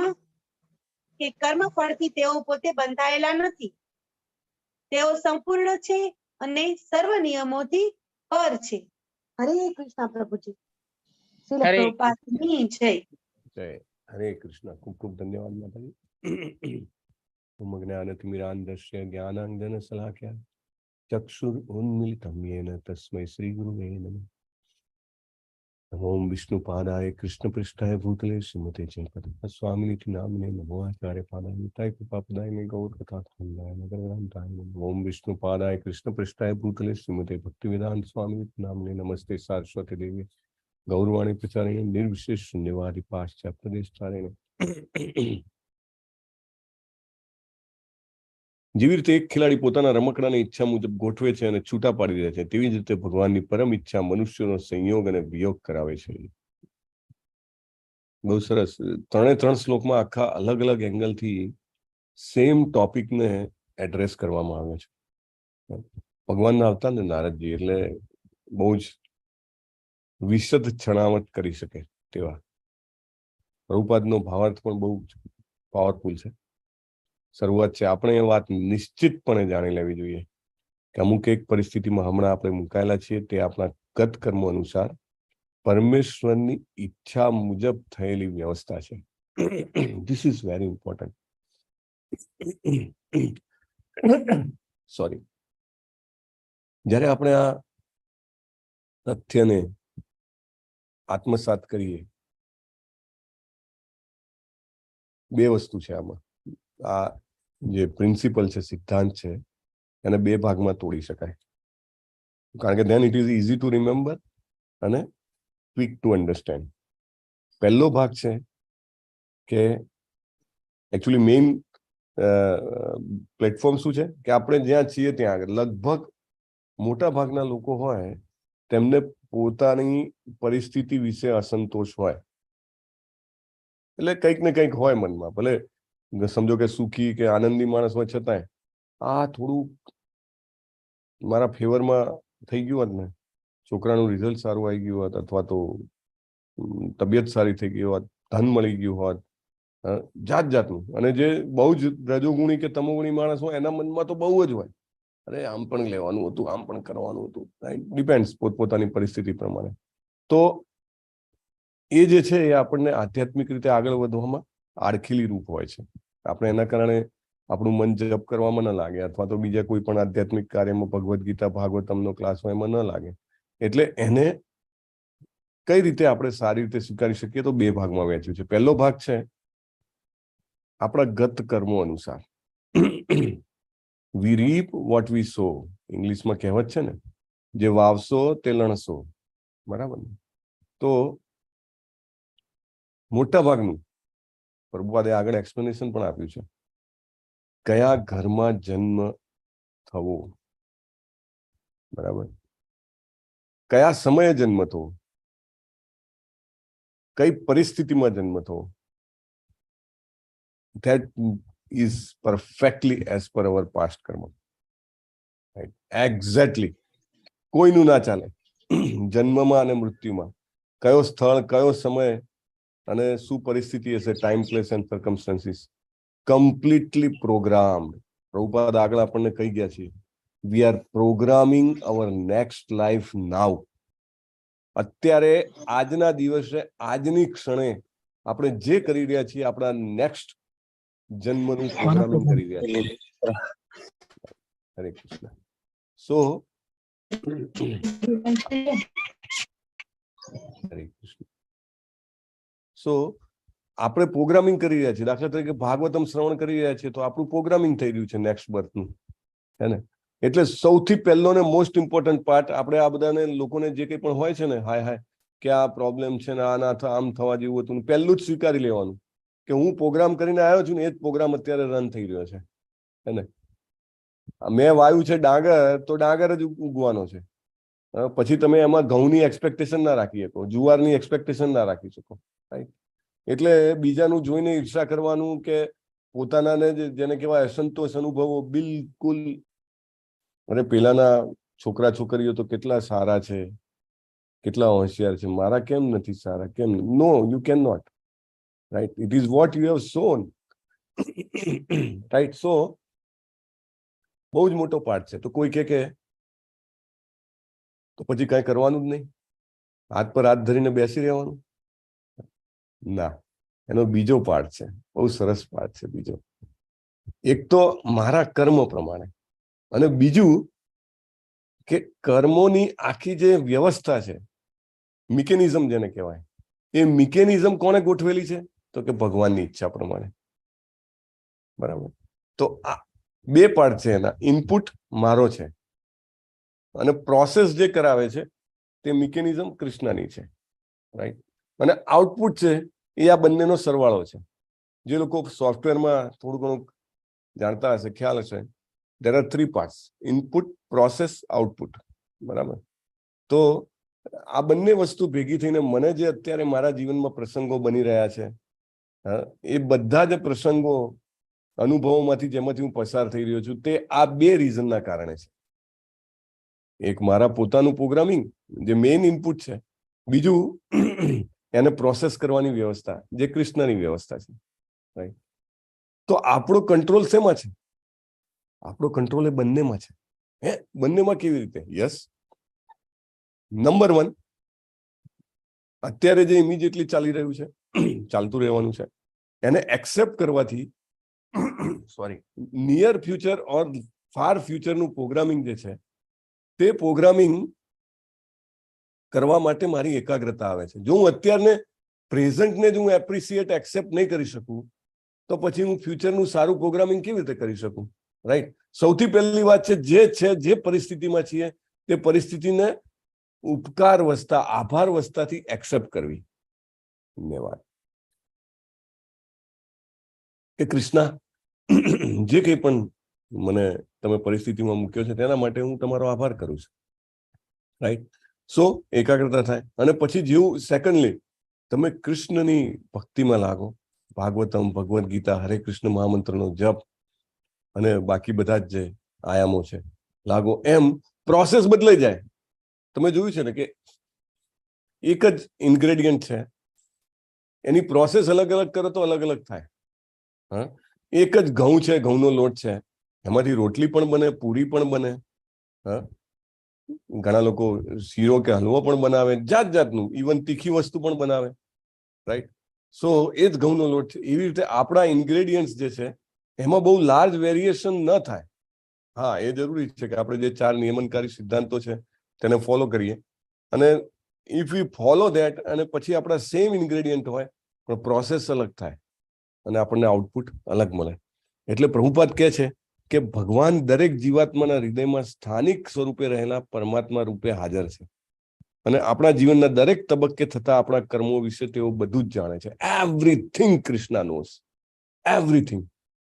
કે કર્મ ફળથી તેઓ પોતે બંધાયેલા નથી. તેઓ સંપૂર્ણ છે અને સર્વ નિયમોથી પર છે. હરે કૃષ્ણ પ્રભુજી. શ્રીલ હરે પ્રભુપાદની જય. જય હરે કૃષ્ણ. ખૂબ ખૂબ ધન્યવાદ માતાજી. જ્ઞાનતિમિરાન્ધસ્ય જ્ઞાનાંજન શલાકયા ચક્ષુરુન્મિલિતમ યેન તસ્मै શ્રી ગુરુવે નમઃ. ઓમ વિષ્ણુપાદાય કૃષ્ણપૃષ્ઠાય ભૂતલે શ્રીમતે જયપદ સ્વામિનિતિ નામિને નમો આચાર્ય પાદાય નિતાય કૃપાપદાય મે ગૌર કથા ખંડાય નગરગ્રાંતાય નમઃ. ઓમ વિષ્ણુપાદાય કૃષ્ણપૃષ્ઠાય ભૂતલે શ્રીમતે ભક્તિવેદાંત સ્વામિનિતિ નામિને નમસ્તે સારસ્વતી દેવી ગૌરવાણી પ્રચારિણે નિર્વિશેષ શૂન્યવાદી પાશ્ચાત્ય પ્રદેશચારિણે. જેવી રીતે એક ખેલાડી પોતાના રમકડાની ઈચ્છા મુજબ ગોઠવે છે અને છૂટા પાડી દે છે, તેવી જ રીતે ભગવાનની પરમ ઈચ્છા મનુષ્યનો સંયોગ અને વિયોગ કરાવે છે. બહુ સરસ. 3 શ્લોકમાં આખા અલગ અલગ એંગલથી સેમ ટોપિકને એડ્રેસ કરવામાં આવે છે. ભગવાનના અવતાર ને નારદજી એટલે બહુ જ વિશદ છણાવટ કરી શકે તેવા. પ્રભુપાદનો ભાવાર્થ પણ બહુ પાવરફુલ છે. શરૂઆત છે. આપણે એ વાત નિશ્ચિતપણે જાણી લેવી જોઈએ કે અમુક એક પરિસ્થિતિમાં હમણાં આપણે મુકાયેલા છીએ તે આપણા ગત કર્મો અનુસાર પરમેશ્વરની ઈચ્છા મુજબ થયેલી વ્યવસ્થા છે. This is very important. Sorry. જ્યારે આપણે આ તથ્યને આત્મસાત કરીએ, 2 વસ્તુ છે આમાં. આ જે પ્રિન્સિપલ છે, સિદ્ધાંત છે, એને 2 ભાગમાં તોડી શકાય. કારણ કે then it is easy to remember અને ક્વિક ટુ અન્ડરસ્ટેન્ડ. પહેલો ભાગ છે કે એકચ્યુઅલી મેઇન પ્લેટફોર્મ શું છે કે આપણે જ્યાં છીએ ત્યાં આગળ લગભગ મોટા ભાગના લોકો હોય તેમને પોતાની પરિસ્થિતિ વિશે અસંતોષ હોય. એટલે કંઈક ને કંઈક હોય મનમાં, ભલે સમજો કે સુખી કે આનંદી માણસ હોય છતાંય આ થોડું મારા ફેવરમાં થઈ ગયું હોત ને, છોકરાનું રિઝલ્ટ સારું આવી ગયું હોત, અથવા તો તબિયત સારી થઈ ગઈ હોત, ધન મળી ગયું હોત, જાત જાતનું. અને જે બહુ જ રજોગુણી કે તમોગુણી માણસ હોય એના મનમાં તો બહુ જ હોય, અરે આમ પણ લેવાનું હતું, આમ પણ કરવાનું હતું. ડિપેન્ડ્સ પોતપોતાની પરિસ્થિતિ પ્રમાણે. તો એ જે છે એ આપણને આધ્યાત્મિક રીતે આગળ વધવામાં આડખીલી રૂપ હોય છે. આપણે એના કારણે આપણું મન જપ કરવામાં ન લાગે, અથવા તો બીજા કોઈ પણ આધ્યાત્મિક કાર્યમાં ભગવદ્ ગીતા ભાગવતમનો ક્લાસ હોય એમાં ન લાગે. એટલે એને કઈ રીતે આપણે સારી રીતે સ્વીકારી શકીએ તો 2 ભાગમાં વહેંચ્યું છે. પહેલો ભાગ છે આપણા ગત કર્મો અનુસાર. વી રીપ વોટ વી સો. ઇંગ્લિશમાં કહેવત છે ને, જે વાવશો તે લણશો. બરાબર ને? તો મોટા ભાગનું પ્રભુપાદે આગળ એક્સપ્લેનેશન પણ આપ્યું છે. કયા ઘરમાં જન્મ થવો, બરાબર, કયા સમયે જન્મ થવો, કઈ પરિસ્થિતિમાં જન્મ થવો, that is perfectly as per our past karma. Right? Exactly. કોઈનું ના ચાલે. જન્મમાં અને મૃત્યુમાં કયો સ્થળ, કયો સમય અને શું પરિસ્થિતિ હશે, time, place and circumstances, completely programmed. Prabhupada આગળ આપણને કહી ગયા છે, we are programming our next life now. અત્યારે આજના દિવસે, આજની ક્ષણે આપણે જે કરી રહ્યા છીએ આપણા નેક્સ્ટ જન્મનું પ્રોગ્રામિંગ કરી રહ્યા છીએ. હરે કૃષ્ણ. સો હરે કૃષ્ણ. સો આપણે પ્રોગ્રામિંગ કરી રહ્યા છીએ. દાખલા તરીકે ભાગવતમ શ્રવણ કરી રહ્યા છીએ તો આપણું પ્રોગ્રામિંગ થઈ રહ્યું છે નેક્સ્ટ બર્થનું, હે ને? એટલે સૌથી પહેલો ને મોસ્ટ ઇમ્પોર્ટન્ટ પાર્ટ, આપણે આ બધાને લોકોને જે કંઈ પણ હોય છે ને, હાય કે આ પ્રોબ્લેમ છે ને આમ થવા જેવું હતું, પહેલું જ સ્વીકારી લેવાનું કે હું પ્રોગ્રામ કરીને આવ્યો છું ને એ જ પ્રોગ્રામ અત્યારે રન થઈ રહ્યો છે. હે ને? મેં વાયું છે ડાંગર, તો ડાંગર જ ઉગવાનો છે. પછી તમે એમાં ઘઉંની એક્સપેક્ટેશન ના રાખી શકો, જુવારની એક્સપેક્ટેશન ના રાખી શકો. રાઈટ? એટલે બીજાનું જોઈને ઈર્ષા કરવાનું કે પોતાનાને જેને કહેવાય અસંતોષ અનુભવો, બિલકુલ. અને પેલાના છોકરા છોકરીઓ તો કેટલા સારા છે, કેટલા હોશિયાર છે, મારા કેમ નથી સારા, કેમ? No, you can not. Right? It is what you have sown. Right? So બહુ જ મોટો પાર્ટ છે. તો કોઈ કે તો પછી કઈ કરવાનું જ નહીં, હાથ પર હાથ ધરીને બેસી રહેવાનું? ના, એનો બીજો પાર્ટ છે, બહુ સરસ પાર્ટ છે બીજો. એક તો મારા કર્મ પ્રમાણે, અને બીજું કે કર્મોની આખી જે વ્યવસ્થા છે, મિકેનિઝમ જેને કહેવાય, એ મિકેનિઝમ કોણે ગોઠવેલી છે? તો કે ભગવાનની ઈચ્છા પ્રમાણે. બરાબર? તો આ બે પાર્ટ છે એના. ઇનપુટ મારો છે અને પ્રોસેસ જે કરાવે છે તે મિકેનિઝમ કૃષ્ણની છે. રાઈટ? અને આઉટપુટ છે એ આ બંનેનો સરવાળો છે. જે લોકો સોફ્ટવેરમાં થોડું ઘણું જાણતા હશે, ખ્યાલ હશે, there are 3 parts: input, process, output. બરાબર? તો આ બંને વસ્તુ ભેગી થઈને મને જે અત્યારે મારા જીવનમાં પ્રસંગો બની રહ્યા છે, એ બધા જ પ્રસંગો, અનુભવોમાંથી જેમાંથી હું પસાર થઈ રહ્યો છું, તે આ બે રીઝનના કારણે છે. એક મારા પોતાનું પ્રોગ્રામિંગ જે મેઇન ઇનપુટ છે, બીજું એને પ્રોસેસ કરવાની વ્યવસ્થા જે કૃષ્ણની વ્યવસ્થા છે. રાઈટ? તો આપણો કંટ્રોલ શેમાં છે? આપણો કંટ્રોલ એ બંનેમાં છે. બંનેમાં કેવી રીતે? યસ, નંબર 1, અત્યારે જે ઇમિડિયેટલી ચાલી રહ્યું છે, ચાલતું રહેવાનું છે, એને એક્સેપ્ટ કરવાથી સોરી, નિયર ફ્યુચર ઓર ફાર ફ્યુચરનું પ્રોગ્રામિંગ જે છે, તે પ્રોગ્રામિંગ કરવા માટે મારી એકાગ્રતા આવે છે. જો હું અત્યારને પ્રેઝન્ટને જ હું એપ્રિશિએટ, એક્સેપ્ટ નહીં કરી શકું, તો પછી હું ફ્યુચરનું સારું પ્રોગ્રામિંગ કેવી રીતે કરી શકું? રાઈટ? સૌથી પહેલી વાત છે, જે પરિસ્થિતિમાં છીએ તે પરિસ્થિતિને ઉપકાર વસ્તા, આભાર વસ્તાથી એક્સેપ્ટ કરવી. ધન્યવાદ. કે કૃષ્ણ, જે કંઈ પણ મને તમે પરિસ્થિતિમાં મૂક્યો છે તેના માટે હું તમારો આભાર કરું છું. રાઈટ? સો એકાગ્રતા થાય. અને પછી જેવું સેકન્ડલી તમે કૃષ્ણની ભક્તિમાં લાગો, ભાગવતમ, ભગવદ્ ગીતા, હરે કૃષ્ણ મહામંત્રનો જપ અને બાકી બધા જ જે આયામો છે લાગો, એમ પ્રોસેસ બદલાઈ જાય. તમે જોયું છે ને કે એક જ ઇન્ગ્રેડિયન્ટ છે, એની પ્રોસેસ અલગ અલગ કરો તો અલગ અલગ થાય. એક જ ઘઉં છે, ઘઉંનો લોટ છે, એમાંથી રોટલી પણ બને, પૂરી પણ બને, ઘણા લોકો શીરો કે હલવો પણ બનાવે, જાત જાતનું, ઇવન તીખી વસ્તુ પણ બનાવે. રાઈટ? સો એ જ ઘઉંનો લોટ છે. એવી રીતે આપણા ઇન્ગ્રેડિયન્ટ્સ જે છે એમાં બહુ લાર્જ વેરિએશન ન થાય. હા, એ જરૂરી છે કે આપણે જે 4 નિયમનકારી સિદ્ધાંતો છે તેને ફોલો કરીએ, અને ઇફ યુ ફોલો ધેટ, અને પછી આપણા સેમ ઇન્ગ્રેડિયન્ટ હોય પણ પ્રોસેસ અલગ થાય અને આપણને આઉટપુટ અલગ મળે. એટલે પ્રભુપાદ કહે છે કે ભગવાન દરેક જીવાત્માના હૃદયમાં સ્થાનિક સ્વરૂપે રહેલા પરમાત્મા રૂપે હાજર છે, અને આપણા જીવનના દરેક તબક્કે થતા આપણા કર્મો વિશે તેઓ બધું જ જાણે છે. Everything Krishna knows, everything.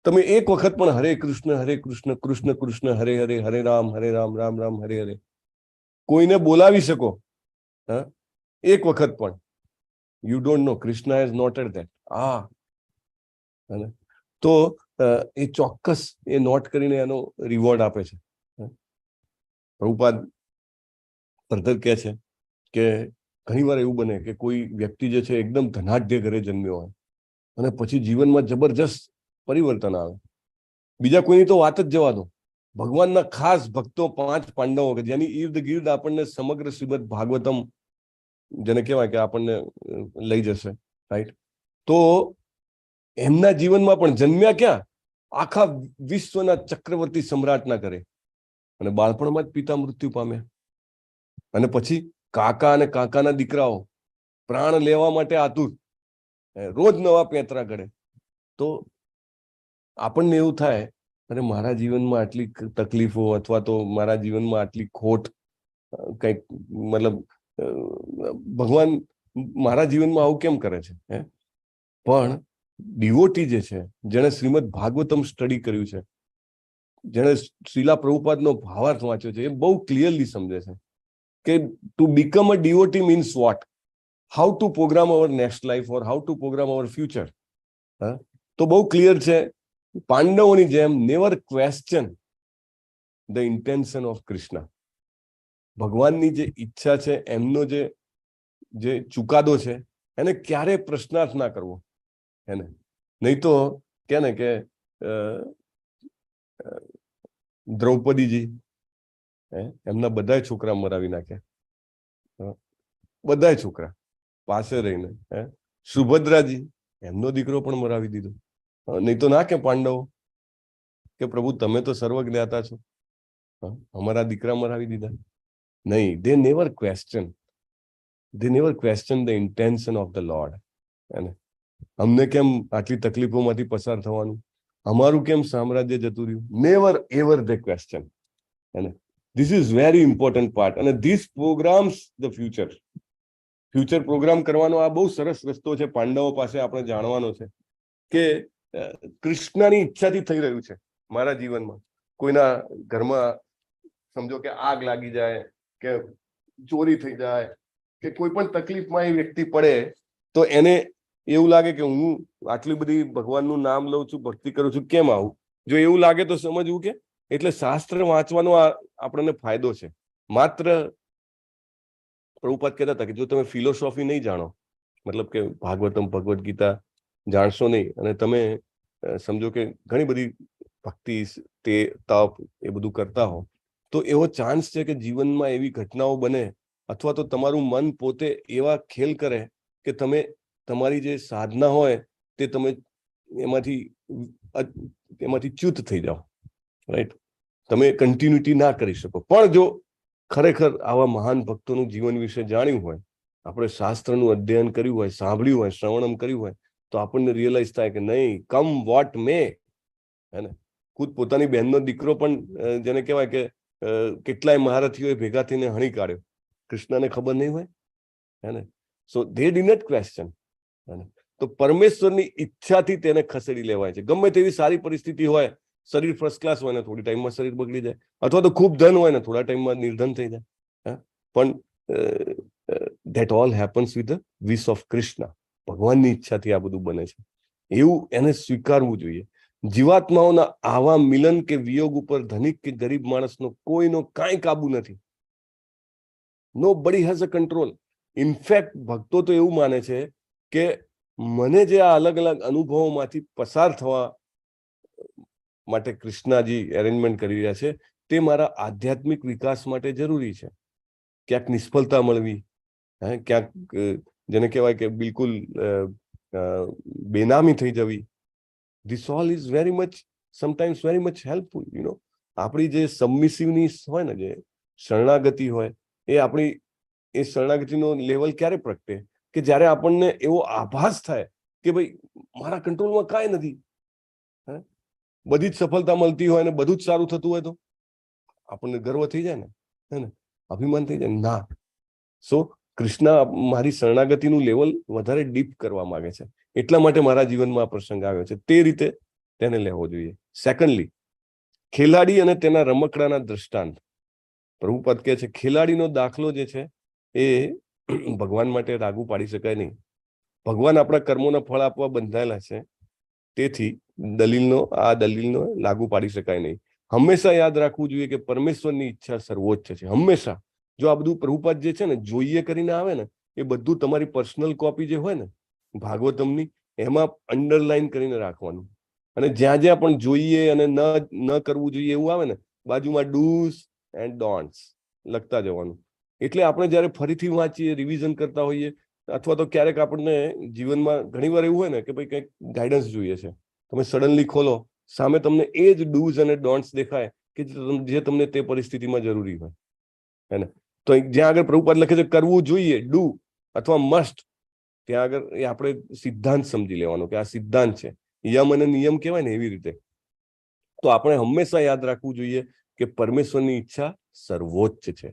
તમે એક વખત પણ હરે કૃષ્ણ, કૃષ્ણ કૃષ્ણ, હરે હરે, હરે રામ, રામ રામ, હરે હરે કોઈને બોલાવી શકો? એક વખત પણ? You don't know, Krishna has noted that. તો એ ચોક્કસ એ નોટ કરીને એનો રિવોર્ડ આપે છે. પ્રભુપાદ ફર્ધર કહે છે કે ઘણી વાર એવું બને કે કોઈ વ્યક્તિ જે છે એકદમ ધનાઢ્ય ઘરે જન્મ્યો હોય અને પછી જીવનમાં જબરજસ્ત પરિવર્તન આવે. બીજા કોઈની તો વાત જ જવા દો, ભગવાનના ખાસ ભક્તો 5 પાંડવો કે જેની ઈર્દ ગિર્દ આપણને સમગ્ર શ્રીમદ ભાગવતમ જેને કહેવાય કે આપણને લઈ જશે. રાઈટ? તો એમના જીવનમાં પણ જન્મ્યા ક્યાં? આખા વિશ્વના ચક્રવર્તી સમ્રાટના ઘરે, અને બાળપણમાં જ પિતા મૃત્યુ પામ્યા. અને પછી કાકા અને કાકાના દીકરાઓ પ્રાણ લેવા માટે આતુર, રોજ નવા પેંતરા ઘડે. તો આપણને એવું થાય, અરે મારા જીવનમાં આટલી તકલીફો અથવા તો મારા જીવનમાં આટલી ખોટ, કંઈક મતલબ ભગવાન મારા જીવનમાં આવું કેમ કરે છે? પણ ડિવોટી જે છે, જેણે શ્રીમદ ભાગવતમ સ્ટડી કર્યું છે, જેણે શ્રીલા પ્રભુપાદનો ભાવાર્થ વાંચ્યો છે, એ બહુ ક્લિયરલી સમજે છે કે to become a devotee means what, how to program our next life or how to program our future. તો બહુ ક્લિયર છે. પાંડવોની જેમ never question the intention of Krishna. ભગવાનની જે ઈચ્છા છે, એમનો જે ચુકાદો છે, એને ક્યારે પ્રશ્નાર્થ ના કરવો. એને નહીં તો કે ને કે દ્રૌપદીજી એમના બધા છોકરા મરાવી નાખ્યા, બધા છોકરા પાસે રહીને. સુભદ્રાજી એમનો દીકરો પણ મરાવી દીધો. નહીં તો ના કે પાંડવો કે પ્રભુ તમે તો સર્વજ્ઞાતા છો, અમારા દીકરા મરાવી દીધા. નહીં, they never question the intention of the Lord. અમને કેમ આટલી તકલીફોમાંથી પસાર થવાનું, અમારું કેમ સામ્રાજ્ય જતું રહ્યું? Never ever they question. This is very important part. અને this programs the future program કરવાનો આ બહુ સરસ રસ્તો છે. પાંડવો પાસે આપણે જાણવાનો છે કે કૃષ્ણની ઈચ્છાથી થઈ રહ્યું છે મારા જીવનમાં. કોઈના ઘરમાં સમજો કે આગ લાગી જાય, કે ચોરી થઈ જાય, કે કોઈ પણ તકલીફમાં એ વ્યક્તિ પડે, તો એને એવું લાગે કે હું આટલી બધી ભગવાનનું નામ લઉં છું, ભક્તિ કરું છું, કેમ આવું? જો એવું લાગે તો સમજવું કે એટલે શાસ્ત્ર વાંચવાનો આપણને ફાયદો છે. માત્ર પ્રભુપાદ કહેતા હતા કે જો તમે ફિલોસોફી નહીં જાણો, મતલબ કે ભાગવતમ ભગવદ્ ગીતા જાણશો નહીં, અને તમે સમજો કે ઘણી બધી ભક્તિ, તે તપ એ બધું કરતા હો, તો એવો ચાન્સ છે કે જીવનમાં એવી ઘટનાઓ બને, અથવા તો તમારું મન પોતે એવા ખેલ કરે કે તમે તમારી જે સાધના હોય તે તમે એમાંથી ચ્યુત થઈ જાઓ. રાઈટ? તમે કન્ટિન્યુટી ના કરી શકો. પણ જો ખરેખર આવા મહાન ભક્તોનું જીવન વિશે જાણ્યું હોય, આપણે શાસ્ત્રનું અધ્યયન કર્યું હોય, સાંભળ્યું હોય, શ્રવણમ કર્યું હોય, તો આપણને રિયલાઇઝ થાય કે નહીં, કમ વોટ મે. ખુદ પોતાની બહેનનો દીકરો પણ જેને કહેવાય કે કેટલાય મહારથીઓએ ભેગા થઈને હણી કાઢ્યો, કૃષ્ણને ખબર નહીં હોય. So they did not question. તો પરમેશ્વરની ઈચ્છાથી તેને ખસેડી લેવાય છે. ગમે તેવી સારી પરિસ્થિતિ હોય, શરીર ફર્સ્ટ ક્લાસ હોય ને થોડી ટાઈમમાં શરીર બગડી જાય, અથવા તો ખૂબ ધન હોય ને થોડા ટાઈમમાં નિર્ધન થઈ જાય. પણ that all happens with the wish of Krishna. ભગવાનની ઈચ્છાથી આ બધું બને છે, એવું એને સ્વીકારવું જોઈએ. જીવાત્માઓના આવા મિલન કે વિયોગ ઉપર ધનિક કે ગરીબ માણસનો કોઈનો કાંઈ કાબુ નથી. Nobody has a control. In fact ભક્તો તો એવું માને છે કે મને જે આ અલગ અલગ અનુભવોમાંથી પસાર થવા માટે કૃષ્ણજી એરેન્જમેન્ટ કરી રહ્યા છે, તે મારા આધ્યાત્મિક વિકાસ માટે જરૂરી છે. ક્યાંક નિષ્ફળતા મળવી, ક્યાંક જેને કહેવાય કે બિલકુલ બેનામી થઈ જવી, this all is very much sometimes very much helpful. આપણી જે સબમિસિવનેસ હોય ને, જે શરણાગતિ હોય, એ આપણી એ શરણાગતિનો લેવલ ક્યારે પ્રગટે કે જ્યારે આપણને એવો આભાસ થાય કે ભાઈ મારા કંટ્રોલમાં કાંઈ નથી, બધી જ સફળતા મળતી હોય ને બધું જ સારું થતું હોય, તો આપણને ગર્વ થઈ જાય ને, અભિમાન થઈ જાય. ના, સો કૃષ્ણ મારી શરણાગતિનું લેવલ વધારે ડીપ કરવા માંગે છે, એટલા માટે મારા જીવનમાં આ પ્રસંગ આવ્યો છે. તે રીતે તેને લેવો જોઈએ. સેકન્ડલી, ખેલાડી અને તેના રમકડાના દ્રષ્ટાંત. પ્રભુપાદ કહે છે ખેલાડીનો દાખલો જે છે એ ભગવાન માટે લાગુ પાડી શકાય નહીં. ભગવાન આપણા કર્મોના ફળ આપવા બંધાયેલા છે, તેથી દલીલનો લાગુ પાડી શકાય નહીં. હંમેશા યાદ રાખવું જોઈએ કે પરમેશ્વરની ઈચ્છા સર્વોચ્ચ છે. હંમેશા. જો આ બધું પ્રભુપાદ જે છે ને જોઈએ કરીને આવે ને, એ બધું તમારી પર્સનલ કોપી જે હોય ને ભાગવતમની, એમાં અંડરલાઈન કરીને રાખવાનું. અને જ્યાં જ્યાં પણ જોઈએ અને ન કરવું જોઈએ એવું આવે ને, બાજુમાં ડૂઝ એન્ડ ડોન્ટ્સ લખતા જવાનું. એટલે આપણે જયારે ફરીથી વાંચીએ, રિવિઝન કરતા હોઈએ, અથવા તો ક્યારેક આપણને જીવનમાં ઘણીવાર એવું હોય ને કે ભાઈ કંઈક ગાઈડન્સ જોઈએ છે, તમે સડનલી ખોલો, સામે તમને એ જ ડૂઝ અને ડોન્ટ્સ દેખાય કે જે તમને તે પરિસ્થિતિમાં જરૂરી હોય. તો જ્યાં આગળ પ્રભુપાદ લખે છે કરવું જોઈએ, ડુ અથવા મસ્ટ, ત્યાં આગળ એ આપણે સિદ્ધાંત સમજી લેવાનો કે આ સિદ્ધાંત છે. યમ અને નિયમ કહેવાય ને, એવી રીતે. તો આપણે હંમેશા યાદ રાખવું જોઈએ કે પરમેશ્વરની ઈચ્છા સર્વોચ્ચ છે.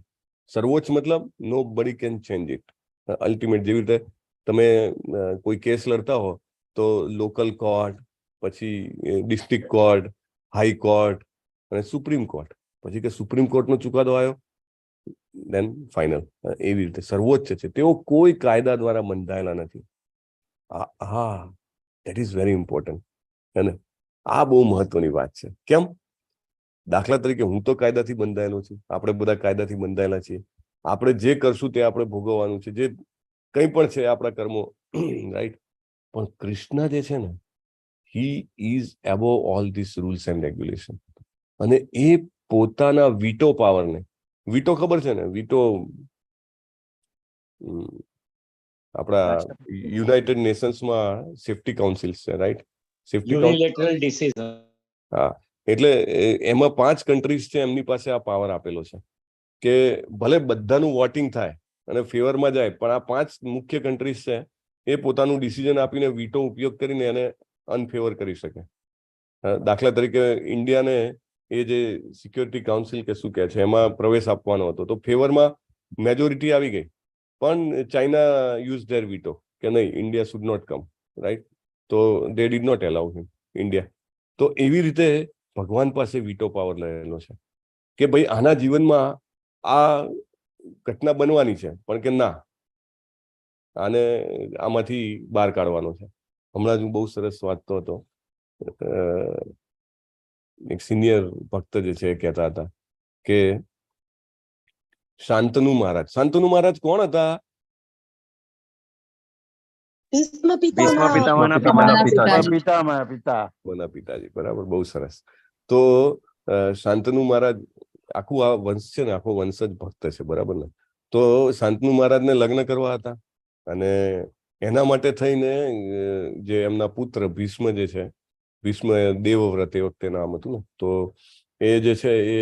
સર્વોચ્ચ મતલબ નો બડી કેન ચેન્જ ઇટ. અલ્ટિમેટ જેવી રીતે તમે કોઈ કેસ લડતા હો તો લોકલ કોર્ટ, પછી ડિસ્ટ્રિક્ટ કોર્ટ, હાઈ કોર્ટ અને સુપ્રીમ કોર્ટ, પછી કે સુપ્રીમ કોર્ટનો ચુકાદો આવ્યો દેન ફાઇનલ. એવી રીતે સર્વોચ્ચ છે, તેઓ કોઈ કાયદા દ્વારા બંધાયેલા નથી. હા, ધેટ ઇઝ વેરી ઇમ્પોર્ટન્ટ. હે ને? આ બહુ મહત્વની વાત છે. કેમ? દાખલા તરીકે હું તો કાયદાથી બંધાયેલો છું, આપણે બધા કાયદાથી બંધાયેલા છીએ. આપણે જે કરશું તે આપણે ભોગવવાનું છે, જે કંઈ પણ છે આપણા કર્મો, રાઈટ? પણ કૃષ્ણ જે છે ને, he is above all this rules and regulation. અને એ પોતાના વીટો પાવરને, વીટો ખબર છે ને, વીટો આપણા યુનાઇટેડ નેશન્સમાં સેફ્ટી કાઉન્સિલ્સ છે, રાઈટ? Safety unilateral decision. હા, એટલે એમાં 5 કન્ટ્રીઝ છે, એમની પાસે આ પાવર આપેલો છે કે ભલે બધાનું વોટિંગ થાય અને ફેવરમાં જાય, પણ આ 5 મુખ્ય કન્ટ્રીઝ છે, એ પોતાનું ડિસિઝન આપીને વીટો ઉપયોગ કરીને એને અનફેવર કરી શકે. દાખલા તરીકે ઇન્ડિયાને એ જે સિક્યોરિટી કાઉન્સિલ કે શું કહે છે એમાં પ્રવેશ આપવાનો હતો, તો ફેવરમાં મેજોરિટી આવી ગઈ, પણ ચાઇના યુઝ ધેર વીટો કે નહીં, India should not come, right? તો they did not allow him, India. તો એવી રીતે ભગવાન પાસે વીટો પાવર રહેલો છે કે ભાઈ આના જીવનમાં આ ઘટના બનવાની છે, પણ કે ના, આને આમાંથી બહાર કાઢવાનો છે. હમણાં જ હું બહુ સરસ વાંચતો હતો, એક સિનિયર ભક્ત જે છે એ કહેતા હતા કે શાંતનુ મહારાજ કોણ હતા? ભીષ્મ પિતાજી, બરાબર, બહુ સરસ. તો શાંતનુ મહારાજ, આખું આ વંશ છે ને, આખો વંશ જ ભક્ત છે, બરાબર ને? તો શાંતનુ મહારાજને લગ્ન કરવા હતા અને એના માટે થઈને જે એમના પુત્ર ભીષ્મ જે છે, ભીષ્મ દેવવ્રત એ વખતે નામ હતું ને, તો એ જે છે એ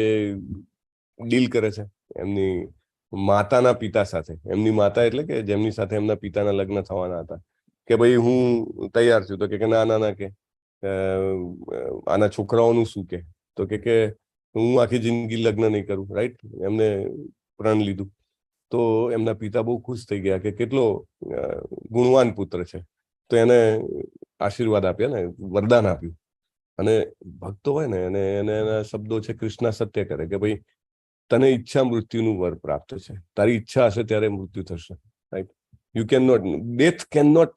ડીલ કરે છે એમની માતાના પિતા સાથે. એમની માતા એટલે કે જેમની સાથે એમના પિતાના લગ્ન થવાના હતા, કે ભાઈ હું તૈયાર છું. તો કે ના ના ના, કે આના છોકરાઓનું શું? કે તો કે હું આખી જિંદગી લગ્ન નહીં કરું, રાઈટ? એમને પ્રણ લીધું. તો એમના પિતા બહુ ખુશ થઈ ગયા કે કેટલો ગુણવાન પુત્ર છે, તો એને આશીર્વાદ આપ્યા ને, વરદાન આપ્યું. અને ભક્તો હોય ને એને એના શબ્દો છે, કૃષ્ણ સત્ય કરે કે ભાઈ તને ઈચ્છા મૃત્યુનું વર પ્રાપ્ત છે, તારી ઈચ્છા હશે ત્યારે મૃત્યુ થશે, right? You can not, death can not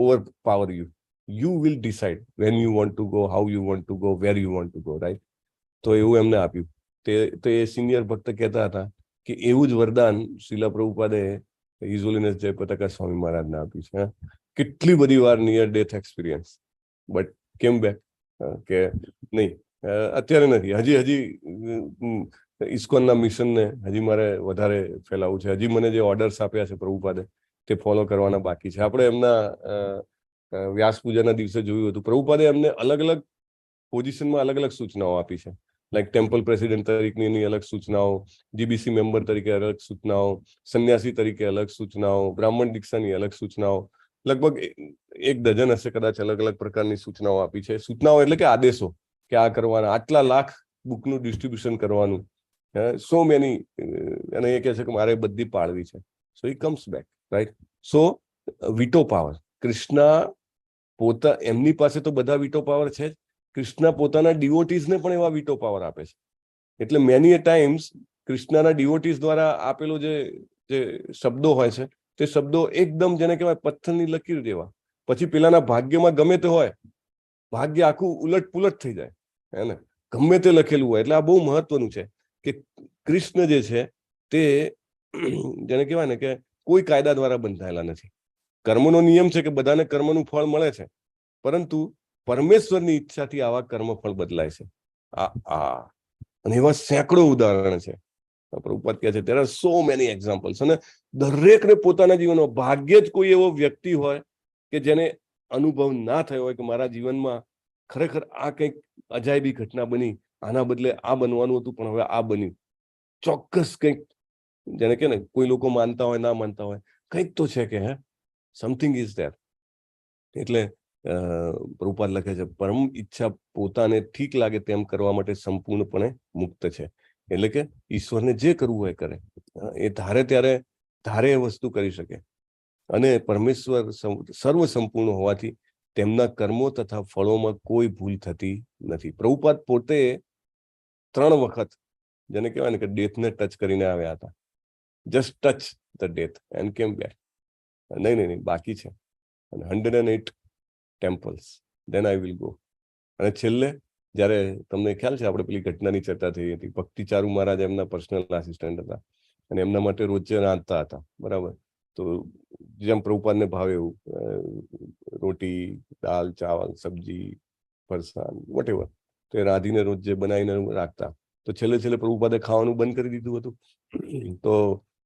over power you. You will decide when you want to go, how you want to go, where you want to go, right? તો એવું એમને આપ્યું. તો એ સિનિયર ભક્ત કહેતા હતા કે એવું જ વરદાન શ્રીલા પ્રભુપાદે હિઝ હોલીનેસ જયપતાકા સ્વામી મહારાજને આપ્યું છે. કેટલી બધી વાર નિયર ડેથ એક્સપિરિયન્સ, બટ કેમ બેક કે નહીં, અત્યારે નથી, હજી ઇસ્કોનના મિશનને હજી મારે વધારે ફેલાવવું છે. હજી મને જે ઓર્ડર્સ આપ્યા છે પ્રભુપાદે તે ફોલો કરવાના બાકી છે. આપણે એમના વ્યાસ પૂજાના દિવસે જોયું હતું, પ્રભુપાદે એમને અલગ અલગ પોઝિશનમાં અલગ અલગ સૂચનાઓ આપી છે. લાઈક ટેમ્પલ પ્રેસિડેન્ટ તરીકેની અલગ સૂચનાઓ, જીબીસી મેમ્બર તરીકે અલગ સૂચનાઓ, સંન્યાસી તરીકે અલગ સૂચનાઓ, બ્રાહ્મણ દીક્ષાની અલગ સૂચનાઓ, લગભગ 1 ડઝન હશે કદાચ અલગ અલગ પ્રકારની સૂચનાઓ આપી છે. સૂચનાઓ એટલે કે આદેશો, કે આ કરવાના, આટલા લાખ બુકનું ડિસ્ટ્રીબ્યુશન કરવાનું, સો મેની, અને એ કહે છે કે મારે બધી પાળવી છે. સો હી કમ્સ બેક, રાઈટ? સો વીટો પાવર, કૃષ્ણ એમની પાસે તો બધા વીટો પાવર છે જ, કૃષ્ણ પોતાના ડિવોટીઝને પણ એવા વીટો પાવર આપે છે. એટલે મેની એ ટાઈમ્સ કૃષ્ણના ડિવોટીઝ દ્વારા આપેલો જે શબ્દો હોય છે, તે શબ્દો એકદમ જેને કહેવાય પથ્થરની લકીર જેવા, પછી પેલાના ભાગ્યમાં ગમે તે હોય, ભાગ્ય આખું ઉલટ પુલટ થઈ જાય, હે ને? ગમે તે લખેલું હોય. એટલે આ બહુ મહત્વનું છે કે કૃષ્ણ જે છે તે જેને કહેવાય ને કે કોઈ કાયદા દ્વારા બંધાયેલા નથી. કર્મનો નિયમ છે કે બધાને કર્મનું ફળ મળે છે, પરંતુ પરમેશ્વરની ઈચ્છાથી આવા કર્મફળ બદલાય છે. અને એવા સેંકડો ઉદાહરણ છે. પ્રભુપાદ કહે છે there are so many examples. અને દરેકને પોતાના જીવનમાં ભાગ્યે જ કોઈ એવો વ્યક્તિ હોય કે જેને અનુભવ ના થયો હોય કે મારા જીવનમાં ખરેખર આ કંઈક અજાયબી ઘટના બની, આના બદલે આ બનવાનું હતું પણ હવે આ બન્યું. ચોક્કસ કંઈક, જેને કે ને કોઈ લોકો માનતા હોય ના માનતા હોય, કંઈક તો છે કે સમથિંગ ઇઝ ધેર. એટલે પ્રભુપાદ લખે છે પરમ ઈચ્છા પોતાને ઠીક લાગે તેમ કરવા માટે સંપૂર્ણપણે મુક્ત છે. એટલે કે ઈશ્વરને જે કરવું હોય કરે, એ ધારે ત્યારે ધારે એ વસ્તુ કરી શકે. અને પરમેશ્વર સર્વ સંપૂર્ણ હોવાથી તેમના કર્મો તથા ફળોમાં કોઈ ભૂલ થતી નથી. પ્રભુપાદ પોતે 3 વખત જેને કહેવાય ને કે ડેથને ટચ કરીને આવ્યા હતા. Just touch the death and કેમ બેક. નહીં, બાકી છે. 108 temples, than I will go. અને છેલ્લે જ્યારે તમને ખ્યાલ છે આપણે પેલી ઘટનાની ચર્ચા થઈ હતી, ભક્તિચારુ મહારાજ એમના પર્સનલ આસિસ્ટન્ટ હતા અને એમના માટે રોજે રાંધતા હતા, બરાબર. તો જેમ પ્રભુપાદને ભાવે એવું રોટી, દાલ, ચાવલ, સબ્જી, ફરસાણ, વોટેવર, તો એ રાંધીને રોજે બનાવીને રાખતા. તો છેલ્લે પ્રભુપાદે ખાવાનું બંધ કરી દીધું હતું. તો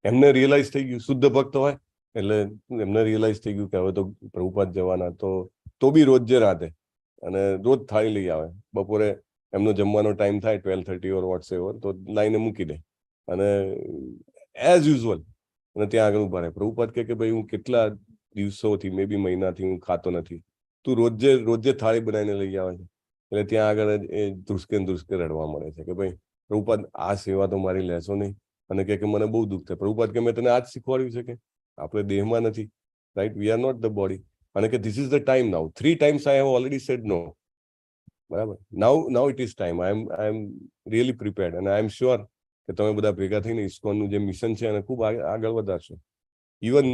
એમને રિયલાઇઝ થઈ ગયું, શુદ્ધ ભક્ત હોય એટલે એમને રિયલાઇઝ થઈ ગયું કે હવે તો પ્રભુપાદ જવાના, તો બી રોજે રાંધે અને રોજ થાળી લઈ આવે. બપોરે એમનો જમવાનો ટાઈમ થાય 12:30 ઓર વોટ્સએવર, તો લાઈને મૂકી દે અને એઝ યુઝ્યુઅલ અને ત્યાં આગળ ઉભા રહે. પ્રભુપાદ કે ભાઈ હું કેટલા દિવસોથી, મે બી મહિનાથી હું ખાતો નથી, તું રોજે થાળી બનાવીને લઈ આવે છે. એટલે ત્યાં આગળ એ ધ્રુસકે રડવા મળે છે કે ભાઈ પ્રભુપાદ આ સેવા તો મારી લેશો નહીં. અને કે મને બહુ દુઃખ થાય. પ્રભુપાદ કે મેં તને આ જ શીખવાડ્યું છે કે આપણે દેહમાં નથી, right, we are not the body. અને કે this is the time now. 3 times I have already said no. બરાબર. Now it is time. I am really prepared અને આઈ એમ શ્યોર કે તમે બધા ભેગા થઈને ઇસ્કોનનું જે મિશન છે એને ખૂબ આગળ વધારશો. ઇવન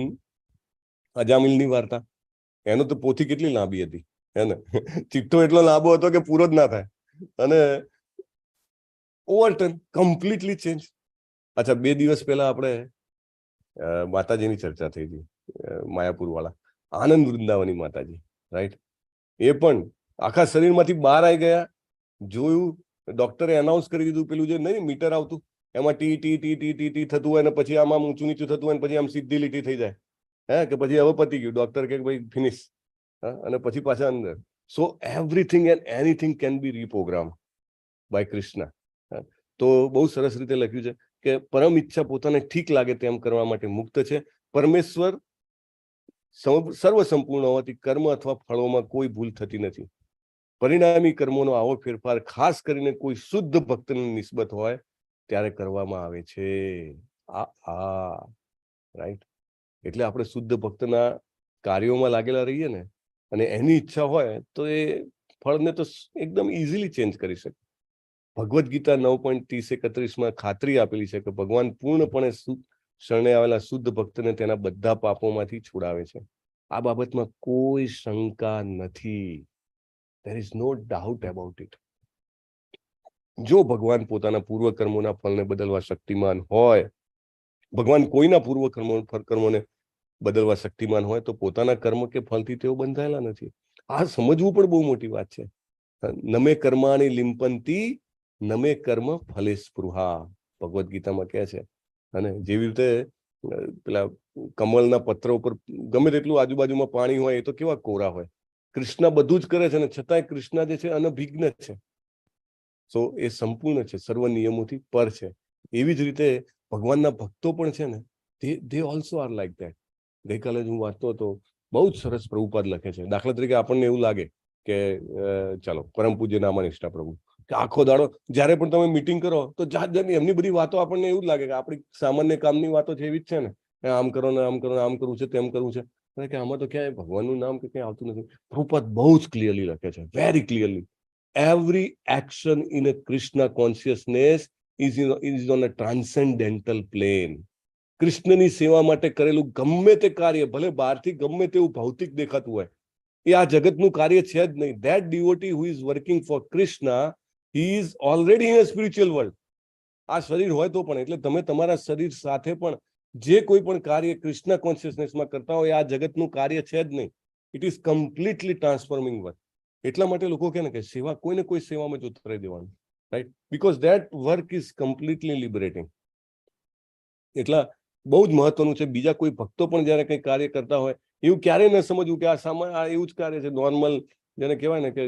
અજામિલની વાર્તા, એનો તો પોથી કેટલી લાંબી હતી, હે ને? ચિઠ્ઠો એટલો લાંબો હતો કે પૂરો જ ના થાય. અને ઓવરટર્ન, કમ્પ્લીટલી ચેન્જ. અચ્છા, 2 દિવસ પહેલા આપણે માતાજીની ચર્ચા થઈ હતી, માયાપુર વાળા આનંદ વૃંદાવની માતાજી, રાઈટ. એ પણ આખા શરીરમાંથી બહાર આવી ગયા. જોયું, ડોક્ટરે એનાઉન્સ કરી દીધું, પેલું જે નહીં મીટર આવતું એમાં T T T T T T થતું હોય ને પછી આમાં ઊંચું નીચું થતું હોય ને પછી આમ સીધી લીટી થઈ જાય, હે કે પછી હવે પતી ગયું. ડોક્ટર કે ભાઈ ફિનિશ, અને પછી પાછા અંદર. So everything and anything can be reprogram by Krishna. તો બહુ સરસ રીતે લખ્યું છે કે પરમ ઈચ્છા પોતાને ઠીક લાગે તેમ કરવા માટે મુક્ત છે. પરમેશ્વર સર્વ સંપૂર્ણ હોવાથી કર્મ અથવા ફળોમાં કોઈ ભૂલ થતી નથી. પરિણામી કર્મોનો આવો ફેરફાર ખાસ કરીને કોઈ શુદ્ધ ભક્તની નિસ્બત હોય ત્યારે કરવામાં આવે છે. રાઈટ. એટલે આપણે શુદ્ધ ભક્તના કાર્યોમાં લાગેલા રહીએ ને અને એની ઈચ્છા હોય તો એ ફળને તો એકદમ ઇઝીલી ચેન્જ કરી શકે. ભગવદ્ ગીતા 9.30-31 ખાતરી આપેલી છે કે ભગવાન પૂર્ણપણે શરણે આવેલા શુદ્ધ ભક્તને તેના બધા પાપોમાંથી છોડાવે છે. આ બાબતમાં કોઈ શંકા નથી. There is no doubt about it. જો ભગવાન પોતાના પૂર્વ કર્મોના ફળને બદલવા શક્તિમાન હોય, ભગવાન કોઈના પૂર્વ કર્મોને બદલવા શક્તિમાન હોય તો પોતાના કર્મ કે ફળથી તેઓ બંધાયેલા નથી. આ સમજવું પણ બહુ મોટી વાત છે. નમે કર્માણી લિંપંતી નમે કર્મ ફલે સ્પૃહા, ભગવદ્ ગીતામાં કહે છે. અને જેવી રીતે પેલા કમળના પત્ર ઉપર ગમે તેટલું આજુબાજુમાં પાણી હોય એ તો કેવા કોરા હોય. કૃષ્ણ બધું જ કરે છે અને છતાંય કૃષ્ણ જે છે અનભિજ્ઞ છે. સો એ સંપૂર્ણ છે, સર્વ નિયમોથી પર છે. એવી જ રીતે ભગવાનના ભક્તો પણ છે ને, they also are like that. ગઈકાલે હું વાંચતો હતો, બહુ જ સરસ પ્રભુપાદ લખે છે. દાખલા તરીકે આપણને એવું લાગે કે ચાલો પરમ પૂજ્ય નામાનિષ્ઠા પ્રભુ કે આખો દાડો જ્યારે પણ તમે મીટિંગ કરો તો જાત જાતની એમની બધી વાતો આપણને એવું જ લાગે કે આપણી સામાન્ય કામની વાતો છે એવી જ છે ને, આમ કરો ને આમ કરો ને આમ કરવું છે તેમ કરવું છે. કે આમાં તો ક્યાંય ભગવાનનું નામ કે ક્યાંય આવતું નથી. પ્રભુપાદ બહુ જ ક્લિયરલી લખે છે, very clearly. Every action in a Krishna consciousness is on a transcendental plane. કૃષ્ણની સેવા માટે કરેલું ગમે તે કાર્ય, ભલે બહારથી ગમે તેવું ભૌતિક દેખાતું હોય, એ આ જગતનું કાર્ય છે જ નહીં. That devotee who is working for Krishna, he is already in a spiritual world. આ શરીર હોય તો પણ, એટલે તમે તમારા શરીર સાથે પણ જે કોઈ પણ કાર્ય કૃષ્ણ કોન્શિયસનેસમાં કરતા હોય આ જગતનું કાર્ય છે જ નહીં. It is completely transforming work. એટલા માટે લોકો કહે ને કે સેવા કોઈને કોઈ સેવામાં જ ઉતરી દેવાનું, right, because that work is completely liberating. એટલા બહુ જ મહત્વનું છે. બીજા કોઈ ભક્તો પણ જયારે કંઈ કાર્ય કરતા હોય એવું ક્યારેય ન સમજવું કે આ એવું જ કાર્ય છે. નોર્મલ જેને કહેવાય ને કે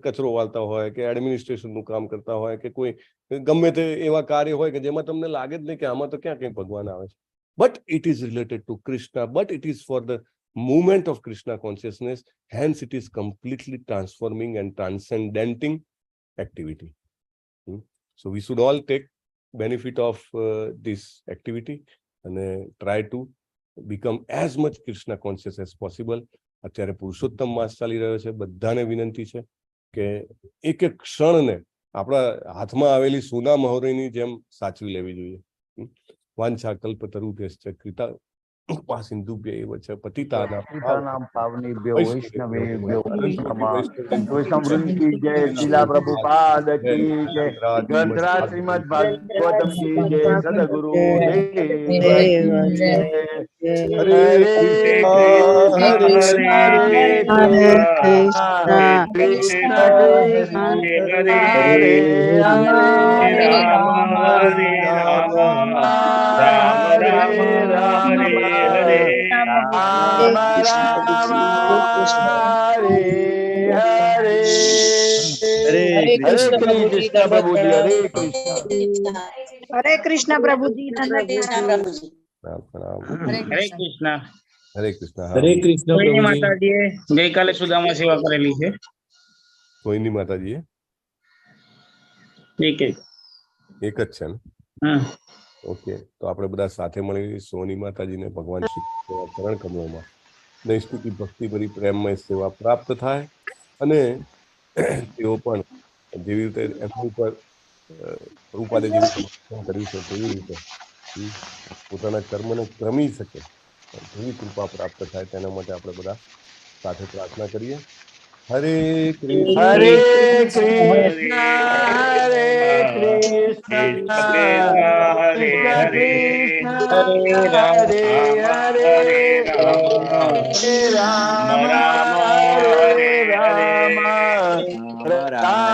કચરો વાળતા હોય કે એડમિનિસ્ટ્રેશનનું કામ કરતા હોય કે કોઈ ગમે તે એવા કાર્ય હોય કે જેમાં તમને લાગે જ નહીં કે આમાં તો ક્યાં કંઈ ભગવાન આવે છે. But it is related to Krishna, but it is for the movement of Krishna consciousness, hence it is completely transforming and transcendenting activity. So we should all take benefit of this activity and try to become as much Krishna conscious as possible. અત્યારે પુરુષોત્તમ માસ ચાલી રહ્યો છે. બધાને વિનંતી છે કે એક એક ક્ષણને આપણા હાથમાં આવેલી સોના મહોરીની જેમ સાચવી લેવી જોઈએ. વાંછા કલ્પતરુભ્યશ્ચ કૃતા સિંધુભ્ય એવ ચ પતિતાનાં पितानां पावनेभ्यो वैष्णवेभ्यो नमः। वैष्णववृंद की जय, शीला प्रभुपाद की जय, ग्रंथराज श्रीमद् भागवतम की जय, सद्गुरु देव की जय। हरे कृष्णा हरे कृष्ण हरे हरे राम हरे राम राम राम हरे हरे राम राम हरे हरे। हरे कृष्ण प्रभु जी, प्रभु जी, हरे कृष्ण। हरे कृष्ण प्रभु जी, हरे कृष्ण प्रभु जी। હરે કૃષ્ણ. હરે કૃષ્ણ. હરે કૃષ્ણ કોઈની પ્રભુજી. માતાજીએ ગઈકાલે સુદામા સેવા કરેલી છે. કોઈની માતાજીએ એક જ. એક જ છે ને? ઓકે, તો આપણે બધા સાથે મળી સોની માતાજીને ભગવાન શ્રી કૃષ્ણના ચરણ કમળોમાં નૈષ્ઠિકી ભક્તિ ભરી પ્રેમમય સેવા પ્રાપ્ત થાય અને તેઓ પણ જેવી રીતે એમની ઉપર પ્રભુપાદે જેવી સમર્પણ કર્યું છે તેવી રીતે પોતાના કર્મને ક્રમી શકે તેવી કૃપા પ્રાપ્ત થાય તેના માટે આપણે બધા સાથે પ્રાર્થના કરીએ. હરે કૃષ્ણ હરે કૃષ્ણ હરે કૃષ્ણ કૃષ્ણ કૃષ્ણ હરે હરે રામ રામ હરે રામ રામ